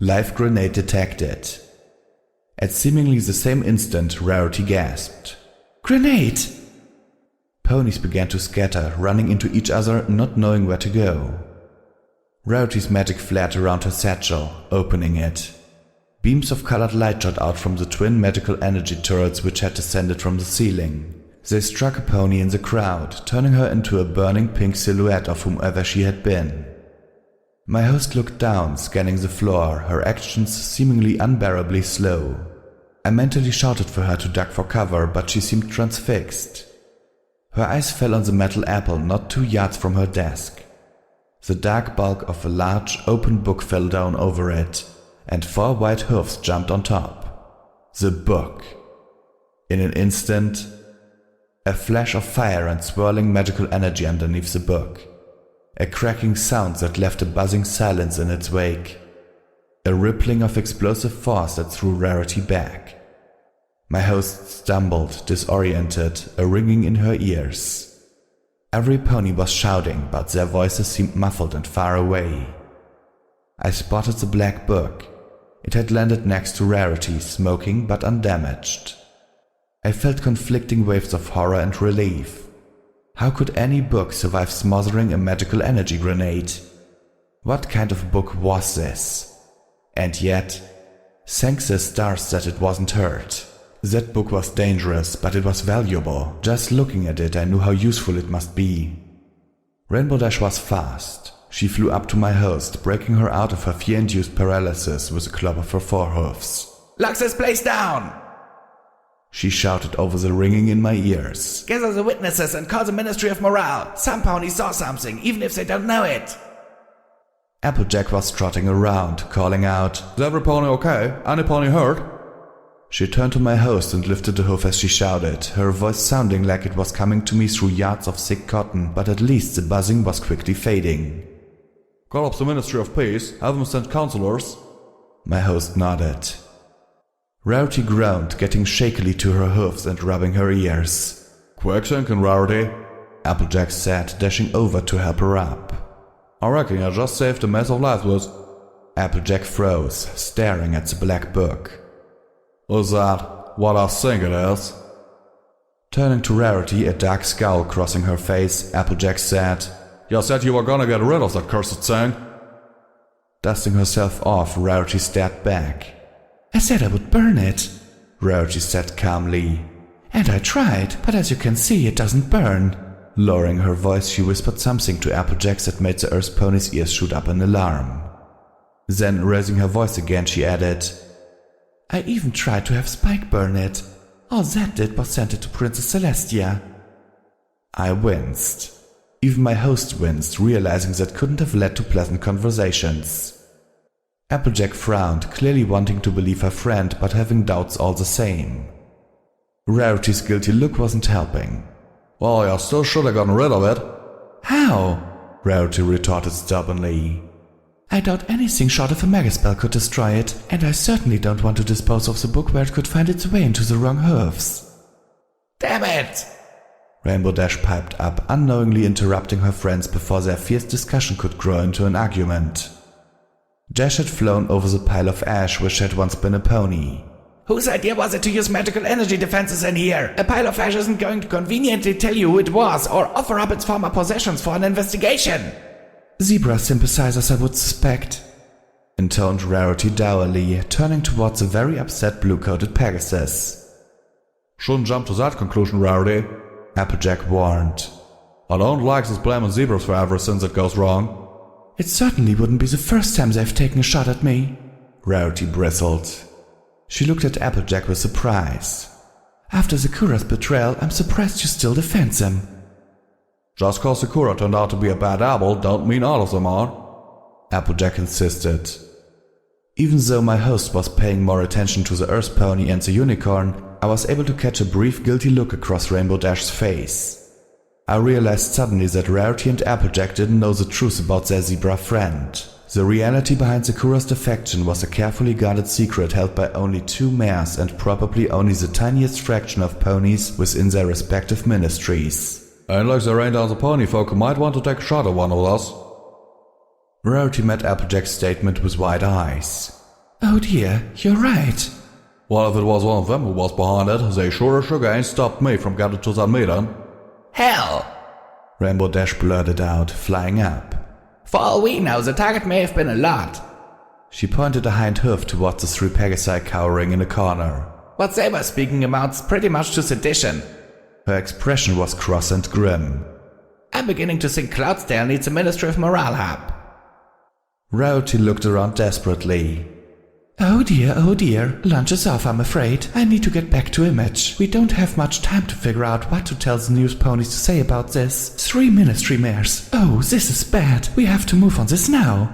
Live grenade detected. At seemingly the same instant, Rarity gasped. Grenade! Ponies began to scatter, running into each other, not knowing where to go. Rarity's magic flared around her satchel, opening it. Beams of colored light shot out from the twin magical energy turrets which had descended from the ceiling. They struck a pony in the crowd, turning her into a burning pink silhouette of whomever she had been. My host looked down, scanning the floor, her actions seemingly unbearably slow. I mentally shouted for her to duck for cover, but she seemed transfixed. Her eyes fell on the metal apple not 2 yards from her desk. The dark bulk of a large, open book fell down over it, and 4 white hoofs jumped on top. The book. In an instant, a flash of fire and swirling magical energy underneath the book. A cracking sound that left a buzzing silence in its wake. A rippling of explosive force that threw Rarity back. My host stumbled, disoriented, a ringing in her ears. Every pony was shouting, but their voices seemed muffled and far away. I spotted the black book. It had landed next to Rarity, smoking but undamaged. I felt conflicting waves of horror and relief. How could any book survive smothering a magical energy grenade? What kind of book was this? And yet, thank the stars that it wasn't hurt. That book was dangerous, but it was valuable. Just looking at it, I knew how useful it must be. Rainbow Dash was fast. She flew up to my host, breaking her out of her fear-induced paralysis with a club of her forehoofs. "Lock this place down!" She shouted over the ringing in my ears. "Gather the witnesses and call the Ministry of Morale. Some ponies saw something, even if they don't know it." Applejack was trotting around, calling out, Is every pony okay? Any pony hurt? She turned to my host and lifted a hoof as she shouted, her voice sounding like it was coming to me through yards of thick cotton, but at least the buzzing was quickly fading. Call up the Ministry of Peace, have them send counselors. My host nodded. Rarity groaned, getting shakily to her hoofs and rubbing her ears. Quick thinking, Rarity, Applejack said, dashing over to help her up. I reckon I just saved a mess of lives with. Applejack froze, staring at the black book. Is that what I think it is? Turning to Rarity, a dark scowl crossing her face, Applejack said, You said you were gonna get rid of that cursed thing. Dusting herself off, Rarity stared back. I said I would burn it, Rarity said calmly. And I tried, but as you can see, it doesn't burn. Lowering her voice, she whispered something to Applejack that made the Earth Pony's ears shoot up in alarm. Then, raising her voice again, she added, I even tried to have Spike burn it. All that did was send it to Princess Celestia. I winced. Even my host winced, realizing that couldn't have led to pleasant conversations. Applejack frowned, clearly wanting to believe her friend, but having doubts all the same. Rarity's guilty look wasn't helping. Well, you still should have gotten rid of it. How? Rarity retorted stubbornly. I doubt anything short of a megaspell could destroy it, and I certainly don't want to dispose of the book where it could find its way into the wrong hoofs. Damn it! Rainbow Dash piped up, unknowingly interrupting her friends before their fierce discussion could grow into an argument. Dash had flown over the pile of ash which had once been a pony. Whose idea was it to use magical energy defenses in here? A pile of ash isn't going to conveniently tell you who it was or offer up its former possessions for an investigation. Zebra sympathizers, I would suspect, intoned Rarity dourly, turning towards a very upset blue-coated Pegasus. Shouldn't jump to that conclusion, Rarity, Applejack warned. I don't like this blaming zebras for everything that goes wrong. It certainly wouldn't be the first time they've taken a shot at me, Rarity bristled. She looked at Applejack with surprise. After Sakura's betrayal, I'm surprised you still defend them. Just cause Sakura turned out to be a bad apple don't mean all of them are, Applejack insisted. Even though my host was paying more attention to the Earth Pony and the unicorn, I was able to catch a brief guilty look across Rainbow Dash's face. I realized suddenly that Rarity and Applejack didn't know the truth about their zebra friend. The reality behind Sakura's defection was a carefully guarded secret held by only 2 mares and probably only the tiniest fraction of ponies within their respective ministries. Ain't like there ain't other pony folk who might want to take a shot at one of us. Rarity met Applejack's statement with wide eyes. Oh dear, you're right. Well, if it was one of them who was behind it, they sure as sugar ain't stopped me from getting to that meeting. Hell! Rainbow Dash blurted out, flying up. For all we know, the target may have been a lot. She pointed a hind hoof towards the 3 Pegasi cowering in a corner. What they were speaking amounts pretty much to sedition. Her expression was cross and grim. I'm beginning to think Cloudsdale needs a Ministry of Morale hub. Rarity looked around desperately. Oh dear, lunch is off, I'm afraid. I need to get back to Image. We don't have much time to figure out what to tell the news ponies to say about this. 3 ministry mares. Oh, this is bad. We have to move on this now.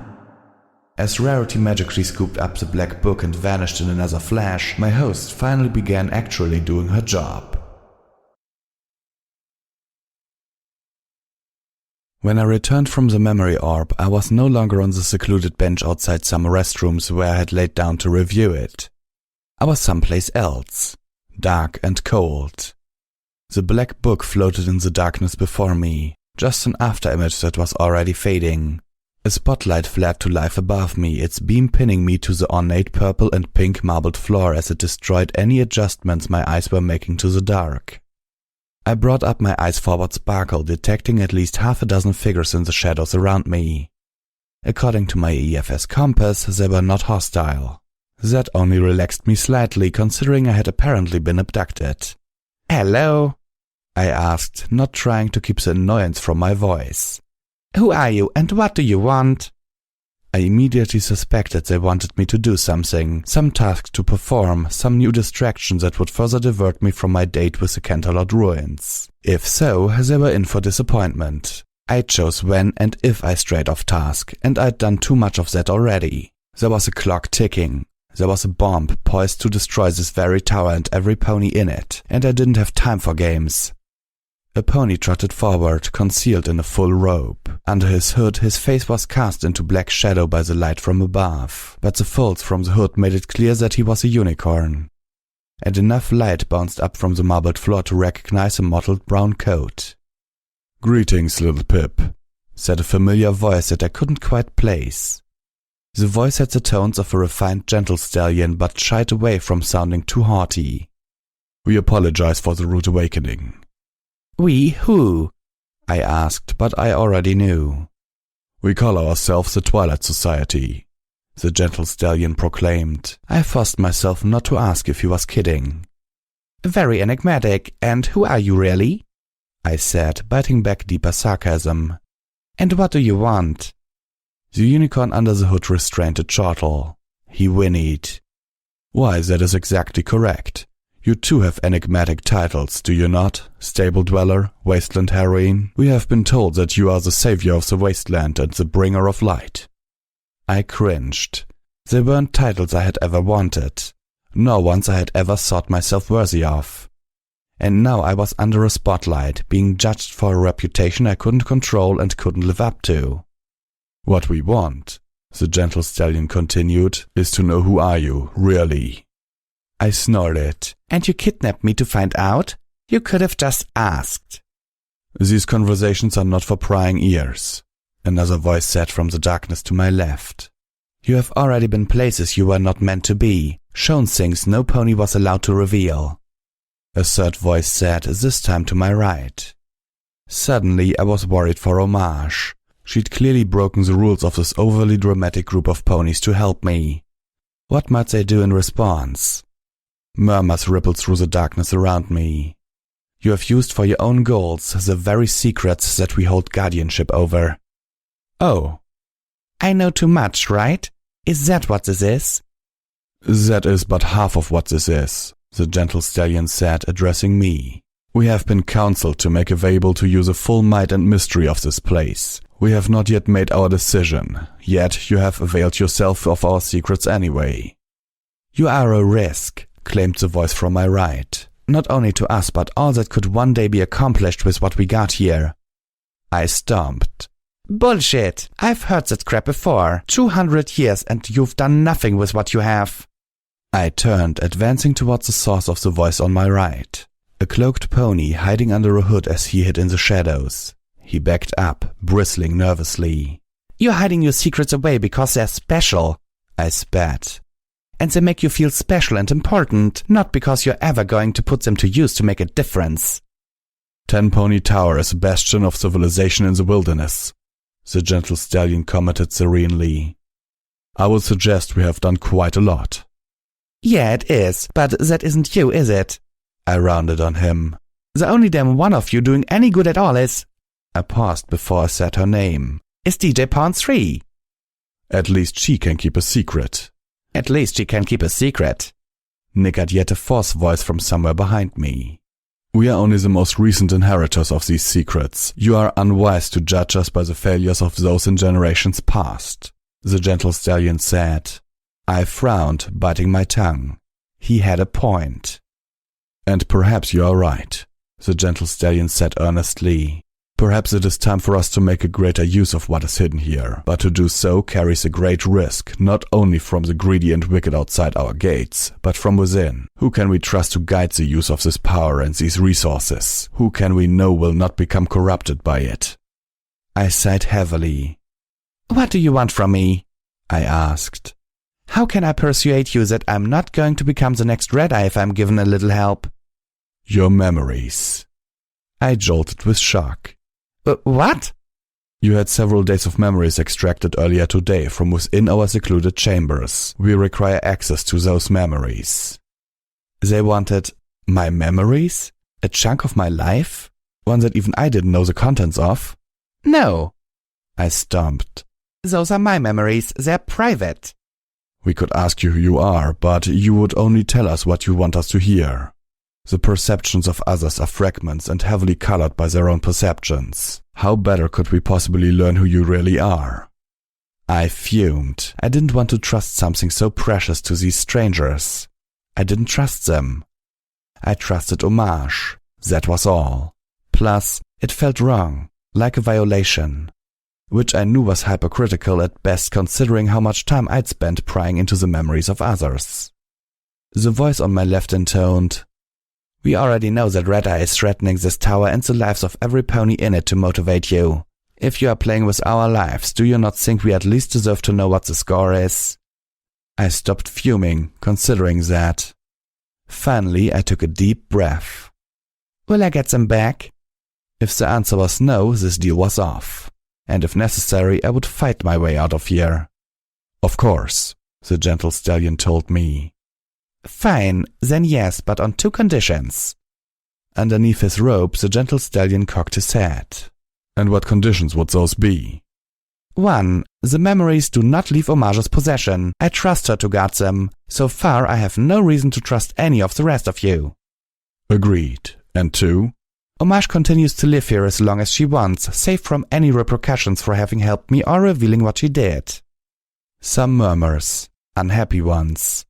As Rarity magically scooped up the black book and vanished in another flash, my host finally began actually doing her job. When I returned from the memory orb, I was no longer on the secluded bench outside some restrooms where I had laid down to review it. I was someplace else, dark and cold. The black book floated in the darkness before me, just an afterimage that was already fading. A spotlight flared to life above me, its beam pinning me to the ornate purple and pink marbled floor as it destroyed any adjustments my eyes were making to the dark. I brought up my eyes forward sparkle, detecting at least half a dozen figures in the shadows around me. According to my EFS compass, they were not hostile. That only relaxed me slightly, considering I had apparently been abducted. Hello? I asked, not trying to keep the annoyance from my voice. Who are you, and what do you want? I immediately suspected they wanted me to do something, some task to perform, some new distraction that would further divert me from my date with the Canterlot ruins. If so, they were in for disappointment. I chose when and if I strayed off task, and I'd done too much of that already. There was a clock ticking. There was a bomb poised to destroy this very tower and every pony in it, and I didn't have time for games. A pony trotted forward, concealed in a full robe. Under his hood, his face was cast into black shadow by the light from above, but the folds from the hood made it clear that he was a unicorn. And enough light bounced up from the marbled floor to recognize a mottled brown coat. "Greetings, little Pip," said a familiar voice that I couldn't quite place. The voice had the tones of a refined gentle stallion, but shied away from sounding too haughty. "We apologize for the rude awakening." We who? I asked, but I already knew. "We call ourselves the Twilight Society," the gentle stallion proclaimed. I forced myself not to ask if he was kidding. Very enigmatic, and who are you really? I said, biting back deeper sarcasm. And what do you want? The unicorn under the hood restrained a chortle. He whinnied. "Why, that is exactly correct. You too have enigmatic titles, do you not? Stable Dweller, Wasteland Heroine. We have been told that you are the savior of the wasteland and the bringer of light." I cringed. They weren't titles I had ever wanted, nor ones I had ever thought myself worthy of. And now I was under a spotlight, being judged for a reputation I couldn't control and couldn't live up to. "What we want," the gentle stallion continued, "is to know who are you, really." I snorted. And you kidnapped me to find out? You could have just asked. "These conversations are not for prying ears," another voice said from the darkness to my left. You have already been places you were not meant to be, shown things no pony was allowed to reveal. A third voice said, this time to my right. Suddenly I was worried for Homage. She'd clearly broken the rules of this overly dramatic group of ponies to help me. What might they do in response? Murmurs rippled through the darkness around me. You have used for your own goals the very secrets that we hold guardianship over. Oh. I know too much, right? Is that what this is? "That is but half of what this is," the gentle stallion said, addressing me. We have been counseled to make available to you the full might and mystery of this place. We have not yet made our decision, yet you have availed yourself of our secrets anyway. You are a risk, claimed the voice from my right. Not only to us, but all that could one day be accomplished with what we got here. I stomped. Bullshit! I've heard that crap before. 200 years and you've done nothing with what you have. I turned, advancing towards the source of the voice on my right. A cloaked pony hiding under a hood as he hid in the shadows. He backed up, bristling nervously. You're hiding your secrets away because they're special, I spat. And they make you feel special and important, not because you're ever going to put them to use to make a difference. 10 Pony Tower is a bastion of civilization in the wilderness, the gentle stallion commented serenely. I would suggest we have done quite a lot. Yeah, it is, but that isn't you, is it? I rounded on him. The only damn one of you doing any good at all is... I paused before I said her name. Is DJ Pawn 3. At least she can keep a secret. At least she can keep a secret. Nickered yet a fourth voice from somewhere behind me. We are only the most recent inheritors of these secrets. You are unwise to judge us by the failures of those in generations past, the gentle stallion said. I frowned, biting my tongue. He had a point. And perhaps you are right, the gentle stallion said earnestly. Perhaps it is time for us to make a greater use of what is hidden here, but to do so carries a great risk, not only from the greedy and wicked outside our gates, but from within. Who can we trust to guide the use of this power and these resources? Who can we know will not become corrupted by it? I sighed heavily. What do you want from me? I asked. How can I persuade you that I'm not going to become the next Red Eye if I'm given a little help? Your memories. I jolted with shock. What? You had several days of memories extracted earlier today from within our secluded chambers. We require access to those memories. They wanted my memories? A chunk of my life? One that even I didn't know the contents of? No. I stomped. Those are my memories. They're private. We could ask you who you are, but you would only tell us what you want us to hear. The perceptions of others are fragments and heavily colored by their own perceptions. How better could we possibly learn who you really are? I fumed. I didn't want to trust something so precious to these strangers. I didn't trust them. I trusted Homage. That was all. Plus, it felt wrong, like a violation, which I knew was hypocritical at best considering how much time I'd spent prying into the memories of others. The voice on my left intoned, We already know that Red Eye is threatening this tower and the lives of every pony in it to motivate you. If you are playing with our lives, do you not think we at least deserve to know what the score is? I stopped fuming, considering that. Finally, I took a deep breath. Will I get them back? If the answer was no, this deal was off. And if necessary, I would fight my way out of here. Of course, the gentle stallion told me. Fine, then yes, but on 2 conditions. Underneath his robe, the gentle stallion cocked his head. And what conditions would those be? 1. The memories do not leave Homage's possession. I trust her to guard them. So far, I have no reason to trust any of the rest of you. Agreed. And 2? Homage continues to live here as long as she wants, safe from any repercussions for having helped me or revealing what she did. Some murmurs. Unhappy ones.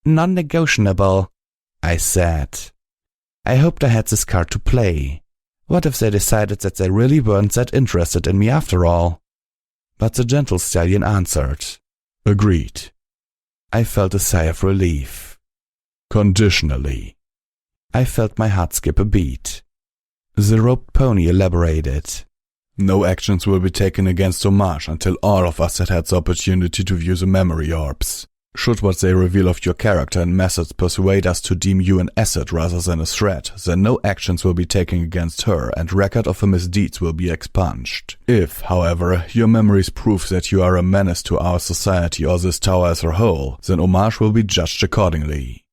Non-negotiable, I said. I hoped I had this card to play. What if they decided that they really weren't that interested in me after all? But the gentle stallion answered. Agreed. I felt a sigh of relief. Conditionally. I felt my heart skip a beat. The roped pony elaborated. No actions will be taken against Homage until all of us had the opportunity to view the memory orbs. Should what they reveal of your character and methods persuade us to deem you an asset rather than a threat, then no actions will be taken against her and record of her misdeeds will be expunged. If, however, your memories prove that you are a menace to our society or this tower as a whole, then Homage will be judged accordingly.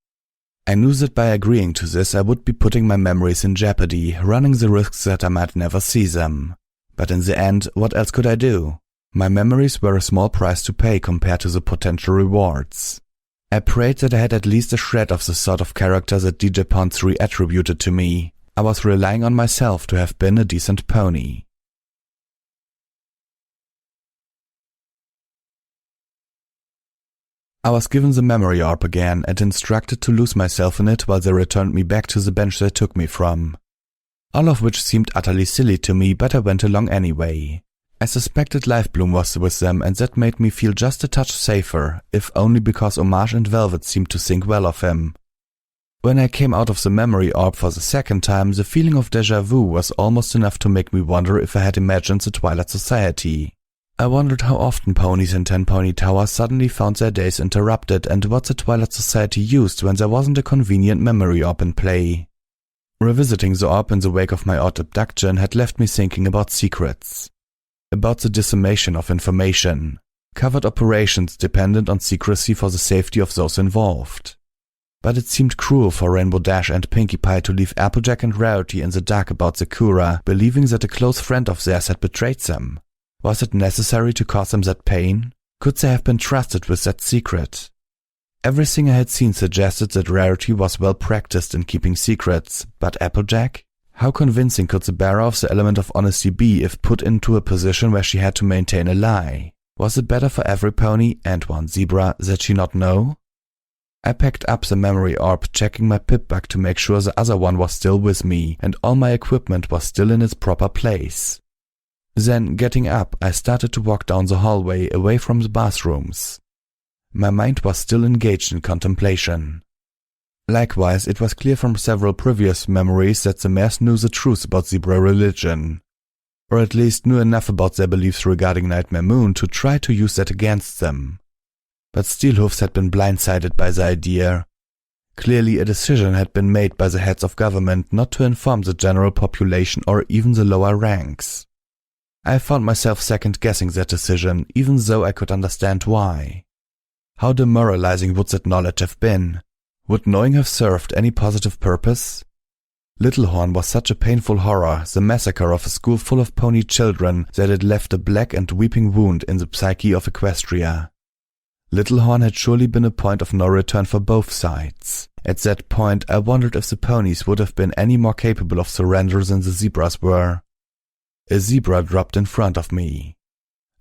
I knew that by agreeing to this I would be putting my memories in jeopardy, running the risks that I might never see them. But in the end, what else could I do? My memories were a small price to pay compared to the potential rewards. I prayed that I had at least a shred of the sort of character that DJ Pawn 3 attributed to me. I was relying on myself to have been a decent pony. I was given the memory orb again and instructed to lose myself in it while they returned me back to the bench they took me from. All of which seemed utterly silly to me, but I went along anyway. I suspected Lifebloom was with them, and that made me feel just a touch safer, if only because Homage and Velvet seemed to think well of him. When I came out of the memory orb for the second time, the feeling of déjà vu was almost enough to make me wonder if I had imagined the Twilight Society. I wondered how often ponies in Ten Pony Tower suddenly found their days interrupted and what the Twilight Society used when there wasn't a convenient memory orb in play. Revisiting the orb in the wake of my odd abduction had left me thinking about secrets. About the dissemination of information, covert operations dependent on secrecy for the safety of those involved. But it seemed cruel for Rainbow Dash and Pinkie Pie to leave Applejack and Rarity in the dark about Sakura, believing that a close friend of theirs had betrayed them. Was it necessary to cause them that pain? Could they have been trusted with that secret? Everything I had seen suggested that Rarity was well practiced in keeping secrets, but Applejack? How convincing could the bearer of the element of honesty be if put into a position where she had to maintain a lie? Was it better for every pony, and one zebra, that she not know? I packed up the memory orb, checking my pip bag to make sure the other one was still with me, and all my equipment was still in its proper place. Then, getting up, I started to walk down the hallway away from the bathrooms. My mind was still engaged in contemplation. Likewise, it was clear from several previous memories that the mares knew the truth about zebra religion, or at least knew enough about their beliefs regarding Nightmare Moon to try to use that against them. But Steelhoofs had been blindsided by the idea. Clearly a decision had been made by the heads of government not to inform the general population or even the lower ranks. I found myself second-guessing that decision, even though I could understand why. How demoralizing would that knowledge have been? Would knowing have served any positive purpose? Littlehorn was such a painful horror, the massacre of a school full of pony children, that it left a black and weeping wound in the psyche of Equestria. Littlehorn had surely been a point of no return for both sides. At that point, I wondered if the ponies would have been any more capable of surrender than the zebras were. A zebra dropped in front of me.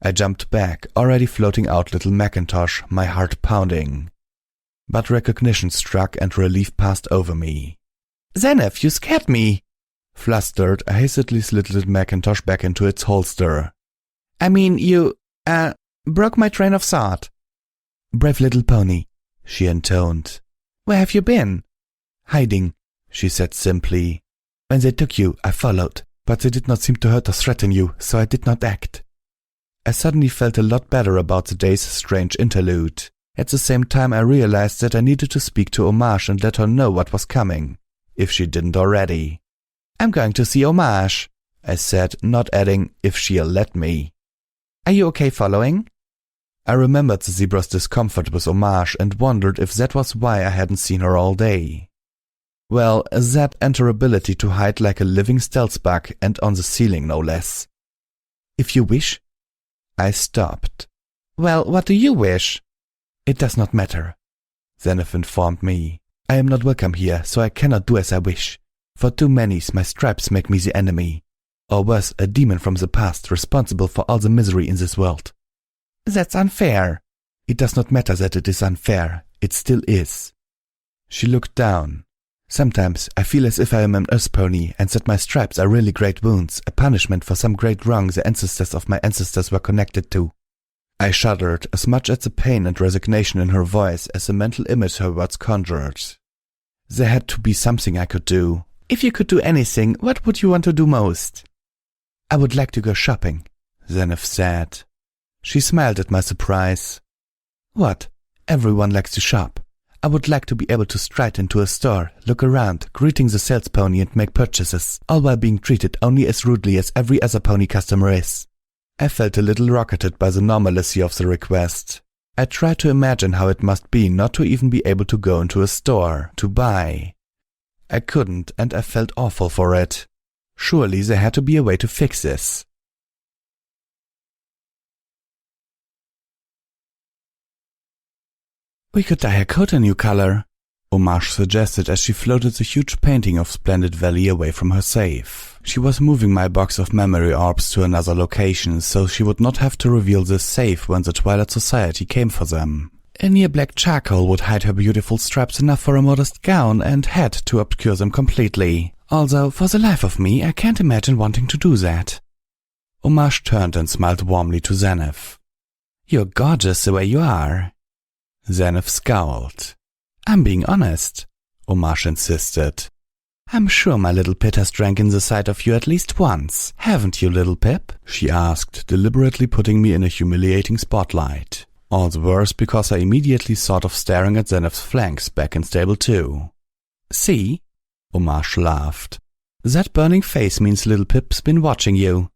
I jumped back, already floating out little Macintosh, my heart pounding. But recognition struck and relief passed over me. "Zenith, you scared me!" Flustered, I hastily slid little Macintosh back into its holster. "I mean, you, broke my train of thought." "Brave little pony," she intoned. "Where have you been?" "Hiding," she said simply. "When they took you, I followed, but they did not seem to hurt or threaten you, so I did not act." I suddenly felt a lot better about the day's strange interlude. At the same time, I realized that I needed to speak to Homage and let her know what was coming, if she didn't already. "I'm going to see Homage," I said, not adding, "if she'll let me." "Are you okay following?" I remembered the zebra's discomfort with Homage and wondered if that was why I hadn't seen her all day. Well, that and her ability to hide like a living stealth bug, and on the ceiling no less. "If you wish." I stopped. "Well, what do you wish?" "It does not matter," Zenith informed me. "I am not welcome here, so I cannot do as I wish. For too many, my stripes make me the enemy. Or worse, a demon from the past responsible for all the misery in this world." "That's unfair." "It does not matter that it is unfair. It still is." She looked down. "Sometimes I feel as if I am an earth pony and that my stripes are really great wounds, a punishment for some great wrong the ancestors of my ancestors were connected to." I shuddered, as much at the pain and resignation in her voice as the mental image her words conjured. There had to be something I could do. "If you could do anything, what would you want to do most?" "I would like to go shopping," Zenith said. She smiled at my surprise. "What? Everyone likes to shop. I would like to be able to stride into a store, look around, greeting the sales pony and make purchases, all while being treated only as rudely as every other pony customer is." I felt a little rocketed by the normalcy of the request. I tried to imagine how it must be not to even be able to go into a store, to buy. I couldn't, and I felt awful for it. Surely there had to be a way to fix this. "We could dye her coat a new color," Homage suggested as she floated the huge painting of Splendid Valley away from her safe. She was moving my box of memory orbs to another location, so she would not have to reveal this safe when the Twilight Society came for them. A near black charcoal would hide her beautiful straps enough for a modest gown and hat to obscure them completely. Although, for the life of me, I can't imagine wanting to do that. Homage turned and smiled warmly to Zenith. You're gorgeous the way you are. Zenith scowled. I'm being honest, Homage insisted. I'm sure my little Pit has drank in the sight of you at least once. Haven't you, little Pip? She asked, deliberately putting me in a humiliating spotlight. All the worse because I immediately thought of staring at Zenith's flanks back in stable 2. See? Homage laughed. That burning face means little Pip's been watching you.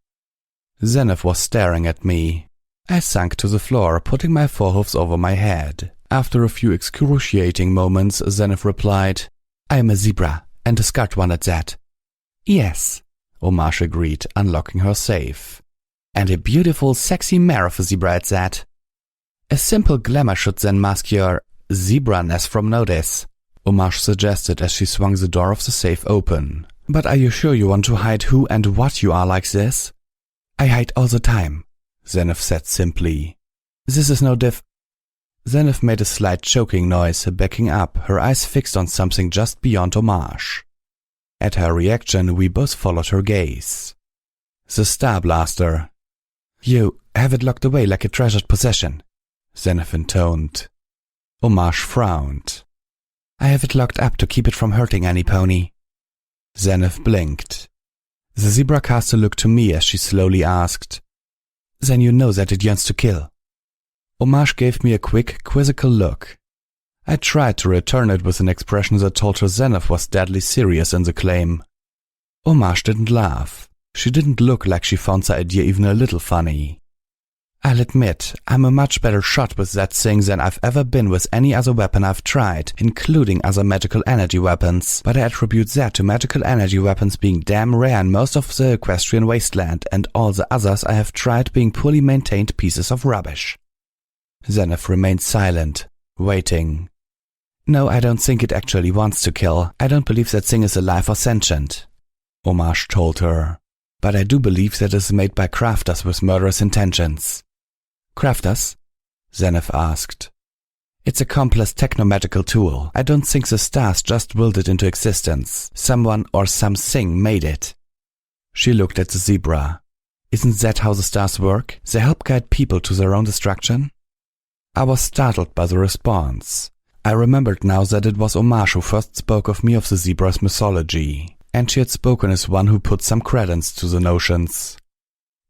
Zenith was staring at me. I sank to the floor, putting my forehoofs over my head. After a few excruciating moments, Zenith replied, I am a zebra, and a scarred one at that. Yes, Homage agreed, unlocking her safe. And a beautiful, sexy mare of a zebra at that. A simple glamour should then mask your zebra-ness from notice, Homage suggested as she swung the door of the safe open. But are you sure you want to hide who and what you are like this? I hide all the time, Zenith said simply. This is no Zenith made a slight choking noise, backing up, her eyes fixed on something just beyond Homage. At her reaction, we both followed her gaze. The Star Blaster. You have it locked away like a treasured possession, Zenith intoned. Homage frowned. I have it locked up to keep it from hurting any pony. Zenith blinked. The zebra cast a look to me as she slowly asked, Then you know that it yearns to kill. Homage gave me a quick, quizzical look. I tried to return it with an expression that told her Zenith was deadly serious in the claim. Homage didn't laugh. She didn't look like she found the idea even a little funny. I'll admit, I'm a much better shot with that thing than I've ever been with any other weapon I've tried, including other magical energy weapons, but I attribute that to magical energy weapons being damn rare in most of the Equestrian wasteland, and all the others I have tried being poorly maintained pieces of rubbish. Zenith remained silent, waiting. No, I don't think it actually wants to kill. I don't believe that thing is alive or sentient, Homage told her. But I do believe that it is made by crafters with murderous intentions. Crafters? Zenith asked. It's a complex techno-magical tool. I don't think the stars just willed it into existence. Someone or something made it. She looked at the zebra. Isn't that how the stars work? They help guide people to their own destruction? I was startled by the response. I remembered now that it was Homage who first spoke of me of the zebra's mythology, and she had spoken as one who put some credence to the notions.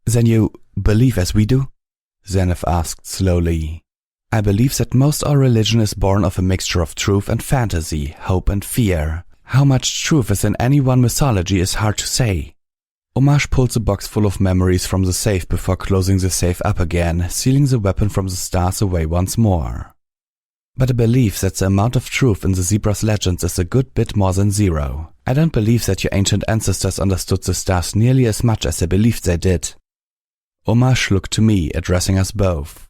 Then you believe as we do? Zenith asked slowly. I believe that most our religion is born of a mixture of truth and fantasy, hope and fear. How much truth is in any one mythology is hard to say. Homage pulled the box full of memories from the safe before closing the safe up again, sealing the weapon from the stars away once more. But I believe that the amount of truth in the zebra's legends is a good bit more than zero. I don't believe that your ancient ancestors understood the stars nearly as much as they believed they did. Homage looked to me, addressing us both.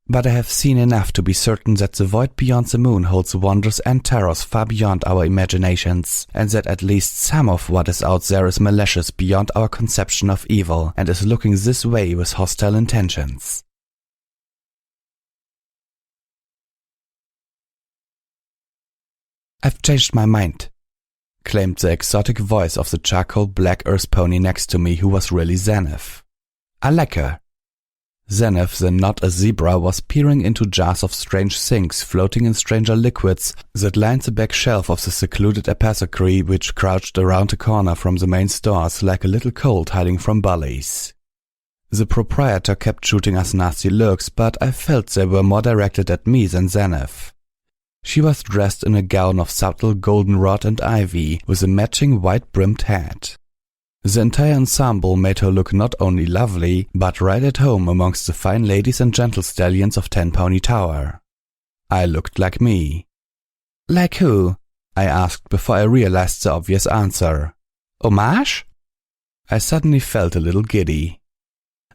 But I have seen enough to be certain that the void beyond the moon holds wonders and terrors far beyond our imaginations, and that at least some of what is out there is malicious beyond our conception of evil, and is looking this way with hostile intentions. I've changed my mind, claimed the exotic voice of the charcoal black earth pony next to me, who was really Zenith. I like her. Zenith, the not a zebra, was peering into jars of strange things floating in stranger liquids that lined the back shelf of the secluded apothecary, which crouched around the corner from the main stores like a little colt hiding from bullies. The proprietor kept shooting us nasty looks, but I felt they were more directed at me than Zenith. She was dressed in a gown of subtle goldenrod and ivy, with a matching white-brimmed hat. The entire ensemble made her look not only lovely, but right at home amongst the fine ladies and gentle stallions of Ten Pony Tower. I looked like me. Like who? I asked before I realized the obvious answer. Homage? I suddenly felt a little giddy.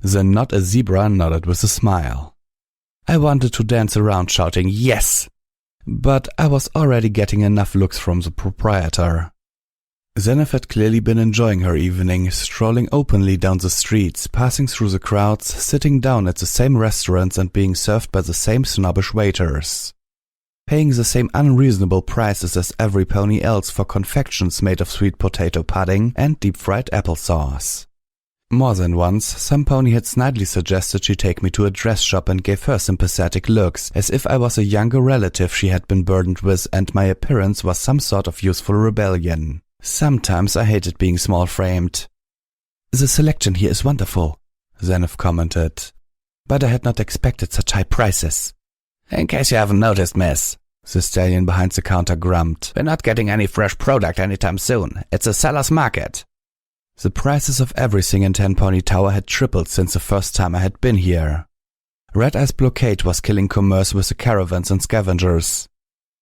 The not a zebra nodded with a smile. I wanted to dance around shouting, "Yes!" but I was already getting enough looks from the proprietor. Zenith had clearly been enjoying her evening, strolling openly down the streets, passing through the crowds, sitting down at the same restaurants and being served by the same snobbish waiters, paying the same unreasonable prices as every pony else for confections made of sweet potato pudding and deep-fried applesauce. More than once, some pony had snidely suggested she take me to a dress shop and gave her sympathetic looks, as if I was a younger relative she had been burdened with and my appearance was some sort of useful rebellion. Sometimes I hated being small-framed. "The selection here is wonderful," Zenith commented, "but I had not expected such high prices." "In case you haven't noticed, miss," the stallion behind the counter grumbled, "we're not getting any fresh product anytime soon. It's a seller's market." The prices of everything in Ten Pony Tower had tripled since the first time I had been here. Red Eye's blockade was killing commerce with the caravans and scavengers.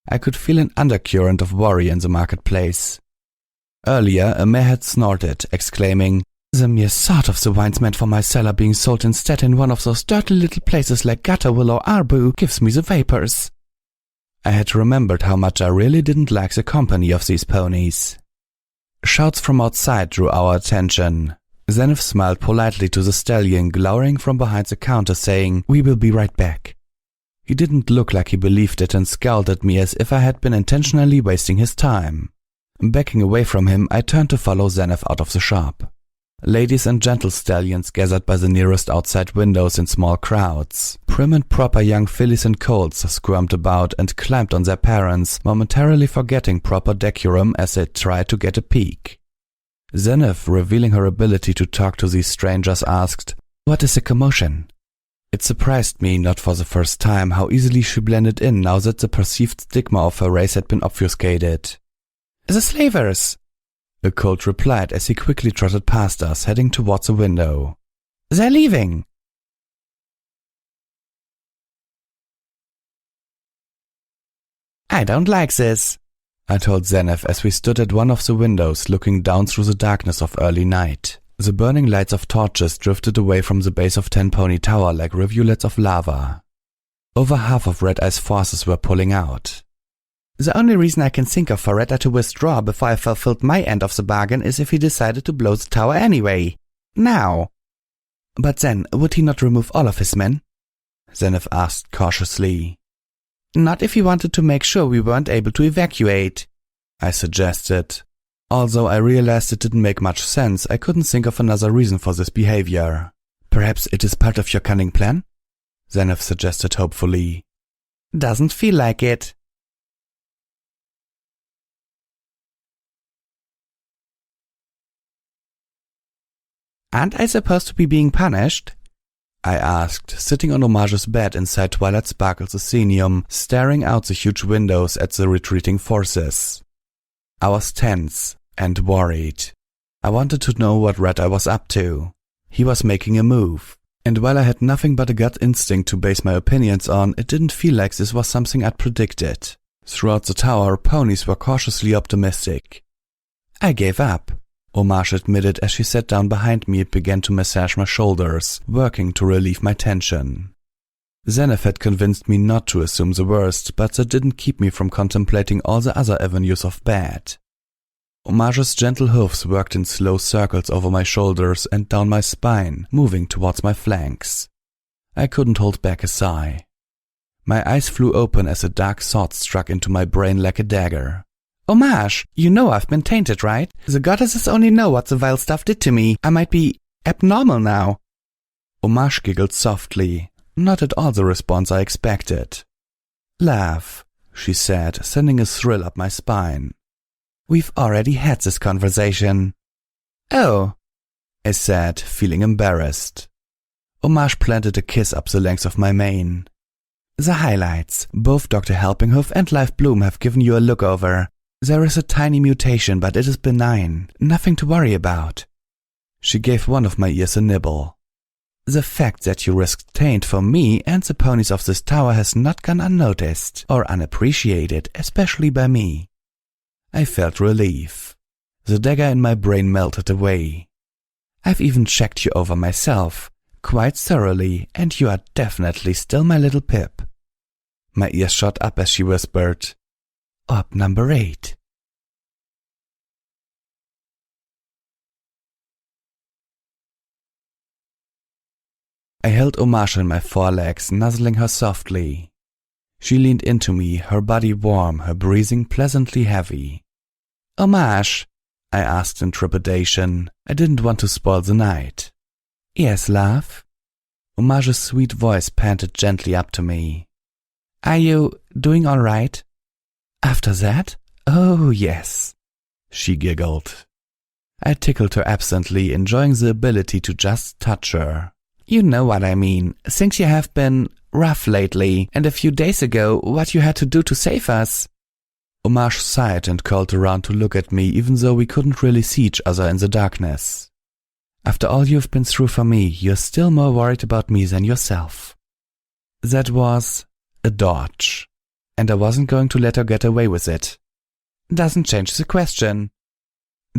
I could feel an undercurrent of worry in the marketplace. Earlier, a mare had snorted, exclaiming, "The mere thought of the wines meant for my cellar being sold instead in one of those dirty little places like Gutterville or Arbu gives me the vapors." I had remembered how much I really didn't like the company of these ponies. Shouts from outside drew our attention. Zenith smiled politely to the stallion, glowering from behind the counter, saying, "We will be right back." He didn't look like he believed it and scowled at me as if I had been intentionally wasting his time. Backing away from him, I turned to follow Zenith out of the shop. Ladies and gentle stallions gathered by the nearest outside windows in small crowds. Prim and proper young fillies and colts squirmed about and climbed on their parents, momentarily forgetting proper decorum as they tried to get a peek. Zenith, revealing her ability to talk to these strangers, asked, "What is the commotion?" It surprised me, not for the first time, how easily she blended in now that the perceived stigma of her race had been obfuscated. "The slavers," the colt replied as he quickly trotted past us, heading towards the window. "They're leaving." "I don't like this," I told Zenith as we stood at one of the windows looking down through the darkness of early night. The burning lights of torches drifted away from the base of Ten Pony Tower like rivulets of lava. Over half of Red Eye's forces were pulling out. "The only reason I can think of for Red Eye to withdraw before I fulfilled my end of the bargain is if he decided to blow the tower anyway. Now." "But then, would he not remove all of his men?" Zenith asked cautiously. "Not if he wanted to make sure we weren't able to evacuate," I suggested. Although I realized it didn't make much sense, I couldn't think of another reason for this behavior. "Perhaps it is part of your cunning plan?" Zenith suggested hopefully. "Doesn't feel like it." "Aren't I supposed to be being punished?" I asked, sitting on Homage's bed inside Twilight Sparkle's Athenium, staring out the huge windows at the retreating forces. I was tense and worried. I wanted to know what Red Eye was up to. He was making a move, and while I had nothing but a gut instinct to base my opinions on, it didn't feel like this was something I'd predicted. Throughout the tower, ponies were cautiously optimistic. "I gave up," Homage admitted as she sat down behind me and began to massage my shoulders, working to relieve my tension. Zenith had convinced me not to assume the worst, but that didn't keep me from contemplating all the other avenues of bad. Homage's gentle hoofs worked in slow circles over my shoulders and down my spine, moving towards my flanks. I couldn't hold back a sigh. My eyes flew open as a dark thought struck into my brain like a dagger. "Homage, you know I've been tainted, right? The goddesses only know what the vile stuff did to me. I might be abnormal now." Homage giggled softly, not at all the response I expected. "Laugh," she said, sending a thrill up my spine. "We've already had this conversation." "Oh," I said, feeling embarrassed. Homage planted a kiss up the length of my mane. "The highlights. Both Dr. Helpinghoof and Live Bloom have given you a look over. There is a tiny mutation, but it is benign. Nothing to worry about." She gave one of my ears a nibble. "The fact that you risked taint for me and the ponies of this tower has not gone unnoticed or unappreciated, especially by me." I felt relief. The dagger in my brain melted away. "I've even checked you over myself, quite thoroughly, and you are definitely still my little pip." My ears shot up as she whispered, "Orb number 8. I held Hommage in my forelegs, nuzzling her softly. She leaned into me, her body warm, her breathing pleasantly heavy. "Hommage?" I asked in trepidation. I didn't want to spoil the night. "Yes, love?" Hommage's sweet voice panted gently up to me. "Are you doing all right?" "After that? Oh, yes." She giggled. I tickled her absently, enjoying the ability to just touch her. "You know what I mean. Things you have been rough lately, and a few days ago what you had to do to save us." Hommage sighed and curled around to look at me, even though we couldn't really see each other in the darkness. "After all you've been through for me, you're still more worried about me than yourself." That was a dodge, and I wasn't going to let her get away with it. "Doesn't change the question."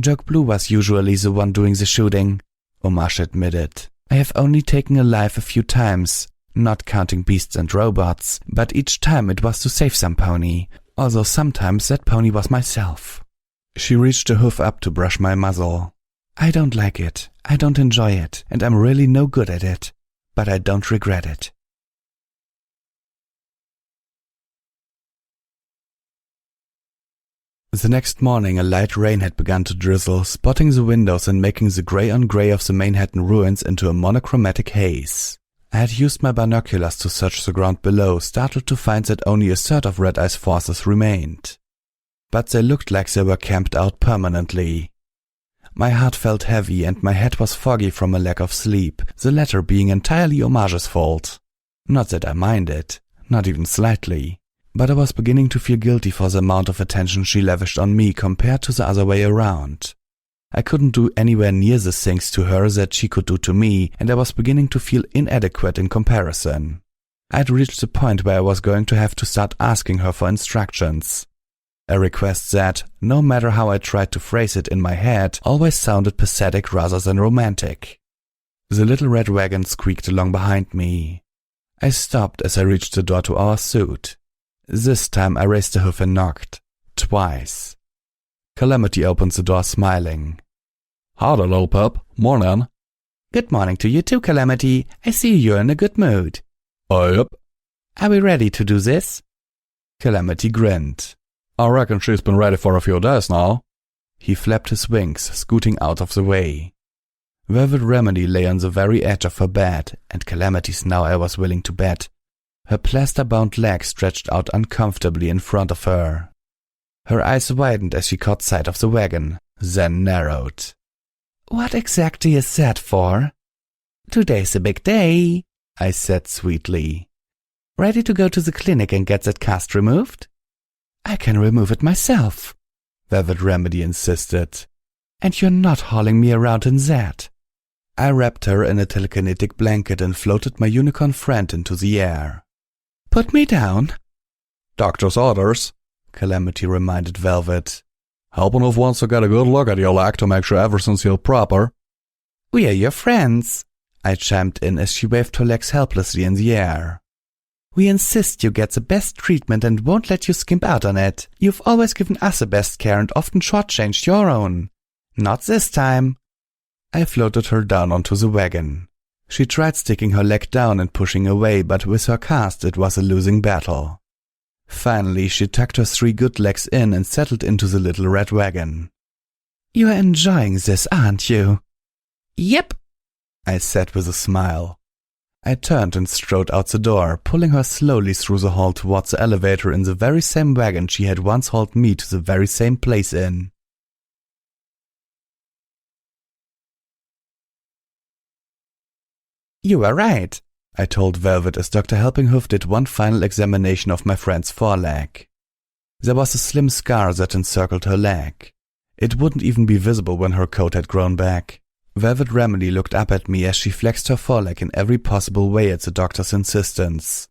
"Joke Blue was usually the one doing the shooting," Hommage admitted. "I have only taken a life a few times, not counting beasts and robots, but each time it was to save some pony, although sometimes that pony was myself." She reached a hoof up to brush my muzzle. "I don't like it, I don't enjoy it, and I'm really no good at it, but I don't regret it." The next morning a light rain had begun to drizzle, spotting the windows and making the grey-on-grey of the Manhattan ruins into a monochromatic haze. I had used my binoculars to search the ground below, startled to find that only a third of Red Eye's forces remained. But they looked like they were camped out permanently. My heart felt heavy and my head was foggy from a lack of sleep, the latter being entirely Hommage's fault. Not that I minded, not even slightly. But I was beginning to feel guilty for the amount of attention she lavished on me compared to the other way around. I couldn't do anywhere near the things to her that she could do to me, and I was beginning to feel inadequate in comparison. I had reached the point where I was going to have to start asking her for instructions. A request that, no matter how I tried to phrase it in my head, always sounded pathetic rather than romantic. The little red wagon squeaked along behind me. I stopped as I reached the door to our suite. This time I raised a hoof and knocked. Twice. Calamity opened the door smiling. "Howdy, little pup. Morning." "Good morning to you too, Calamity. I see you're in a good mood." Yep." "Are we ready to do this?" Calamity grinned. "I reckon she's been ready for a few days now." He flapped his wings, scooting out of the way. Velvet Remedy lay on the very edge of her bed, and Calamity's now I was willing to bet. Her plaster-bound legs stretched out uncomfortably in front of her. Her eyes widened as she caught sight of the wagon, then narrowed. "What exactly is that for?" "Today's a big day," I said sweetly. "Ready to go to the clinic and get that cast removed?" "I can remove it myself," Velvet Remedy insisted. "And you're not hauling me around in that." I wrapped her in a telekinetic blanket and floated my unicorn friend into the air. "Put me down." "Doctor's orders," Calamity reminded Velvet. "Helping if wants to get a good look at your leg to make sure everything's healed proper." "We are your friends," I chimed in as she waved her legs helplessly in the air. "We insist you get the best treatment and won't let you skimp out on it. You've always given us the best care and often shortchanged your own. Not this time." I floated her down onto the wagon. She tried sticking her leg down and pushing away, but with her cast it was a losing battle. Finally, she tucked her 3 good legs in and settled into the little red wagon. "You are enjoying this, aren't you?" "Yep," I said with a smile. I turned and strode out the door, pulling her slowly through the hall towards the elevator in the very same wagon she had once hauled me to the very same place in. "You were right," I told Velvet as Dr. Helpinghoof did one final examination of my friend's foreleg. There was a slim scar that encircled her leg. It wouldn't even be visible when her coat had grown back. Velvet Remedy looked up at me as she flexed her foreleg in every possible way at the doctor's insistence.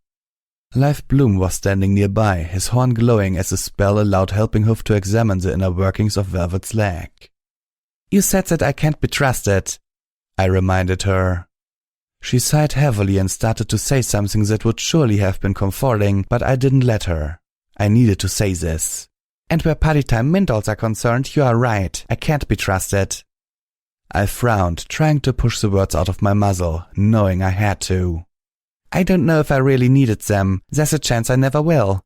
Live Bloom was standing nearby, his horn glowing as the spell allowed Helpinghoof to examine the inner workings of Velvet's leg. "You said that I can't be trusted," I reminded her. She sighed heavily and started to say something that would surely have been comforting, but I didn't let her. I needed to say this. And where party-time mint dolls are concerned, you are right. I can't be trusted. I frowned, trying to push the words out of my muzzle, knowing I had to. I don't know if I really needed them. There's a chance I never will.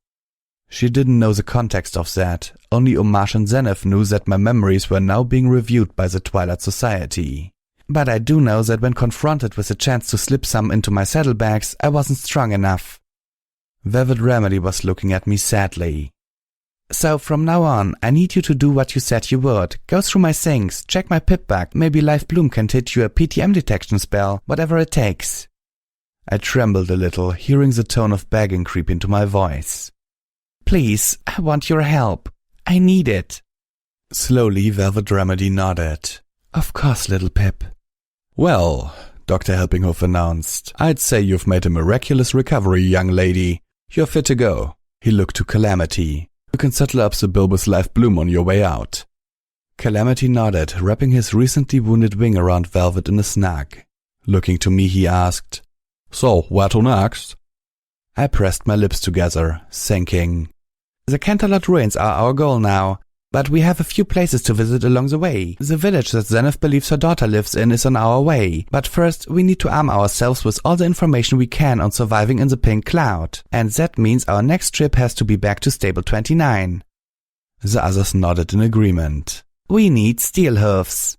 She didn't know the context of that. Only Omage and Zenith knew that my memories were now being reviewed by the Twilight Society. But I do know that when confronted with a chance to slip some into my saddlebags, I wasn't strong enough. Velvet Remedy was looking at me sadly. So from now on, I need you to do what you said you would. Go through my things, check my pip bag, maybe Live Bloom can hit you a PTM detection spell, whatever it takes. I trembled a little, hearing the tone of begging creep into my voice. Please, I want your help. I need it. Slowly, Velvet Remedy nodded. Of course, little Pip. Well, Dr. Helpinghoff announced, I'd say you've made a miraculous recovery, young lady. You're fit to go. He looked to Calamity. You can settle up the bill with Live Bloom on your way out. Calamity nodded, wrapping his recently wounded wing around Velvet in a snug. Looking to me, he asked, So, where to next? I pressed my lips together, thinking. The Canterlot Ruins are our goal now, but we have a few places to visit along the way. The village that Zenith believes her daughter lives in is on our way, but first we need to arm ourselves with all the information we can on surviving in the Pink Cloud, and that means our next trip has to be back to Stable 29. The others nodded in agreement. We need steel hoofs.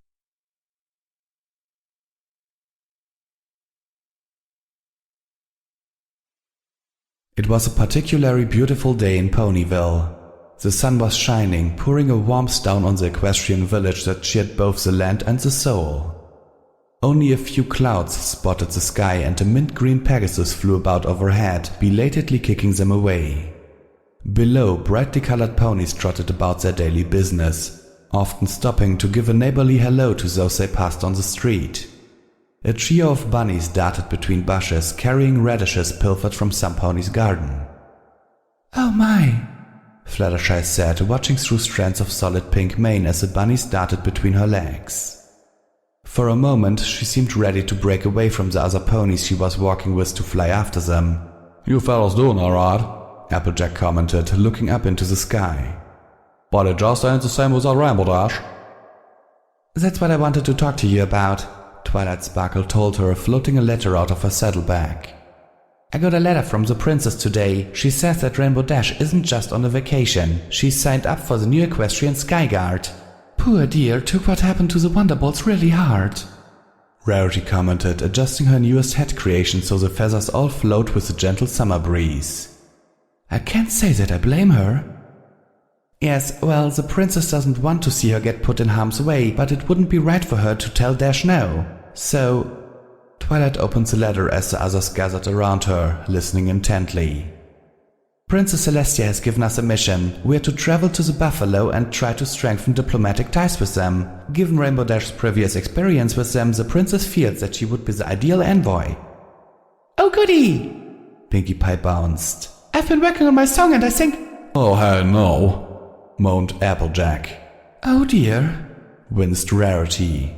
It was a particularly beautiful day in Ponyville. The sun was shining, pouring a warmth down on the equestrian village that cheered both the land and the soul. Only a few clouds spotted the sky, and a mint-green Pegasus flew about overhead, belatedly kicking them away. Below, brightly colored ponies trotted about their daily business, often stopping to give a neighborly hello to those they passed on the street. A trio of bunnies darted between bushes, carrying radishes pilfered from some pony's garden. "Oh my," Fluttershy said, watching through strands of solid pink mane as the bunnies darted between her legs. For a moment, she seemed ready to break away from the other ponies she was walking with to fly after them. You fellas doing alright, Applejack commented, looking up into the sky. But it just ain't the same with our Rainbow Dash. That's what I wanted to talk to you about, Twilight Sparkle told her, floating a letter out of her saddlebag. I got a letter from the princess today. She says that Rainbow Dash isn't just on a vacation. She's signed up for the new Equestrian Skyguard. Poor dear took what happened to the Wonderbolts really hard. Rarity commented, adjusting her newest head creation so the feathers all float with a gentle summer breeze. I can't say that I blame her. Yes, well, the princess doesn't want to see her get put in harm's way, but it wouldn't be right for her to tell Dash no. So... Twilight opened the letter as the others gathered around her, listening intently. Princess Celestia has given us a mission. We're to travel to the Buffalo and try to strengthen diplomatic ties with them. Given Rainbow Dash's previous experience with them, the princess feels that she would be the ideal envoy. Oh goody! Pinkie Pie bounced. I've been working on my song and I think... Oh hey no, moaned Applejack. Oh dear, winced Rarity.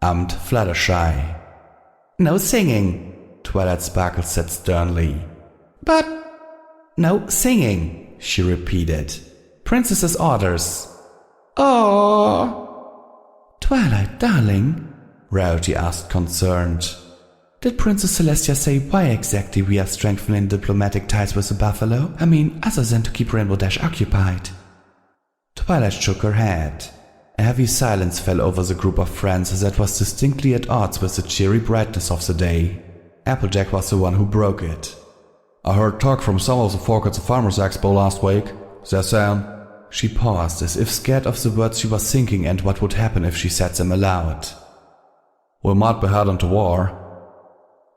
Ummed Fluttershy. No singing, Twilight Sparkle said sternly. But... No singing, she repeated. Princess's orders. Oh. Twilight, darling, Rarity asked concerned. Did Princess Celestia say why exactly we are strengthening diplomatic ties with the Buffalo? I mean, other than to keep Rainbow Dash occupied. Twilight shook her head. A heavy silence fell over the group of friends that was distinctly at odds with the cheery brightness of the day. Applejack was the one who broke it. I heard talk from some of the folk at the Farmers' Expo last week. They're saying... She paused, as if scared of the words she was thinking and what would happen if she said them aloud. We might be heading to war.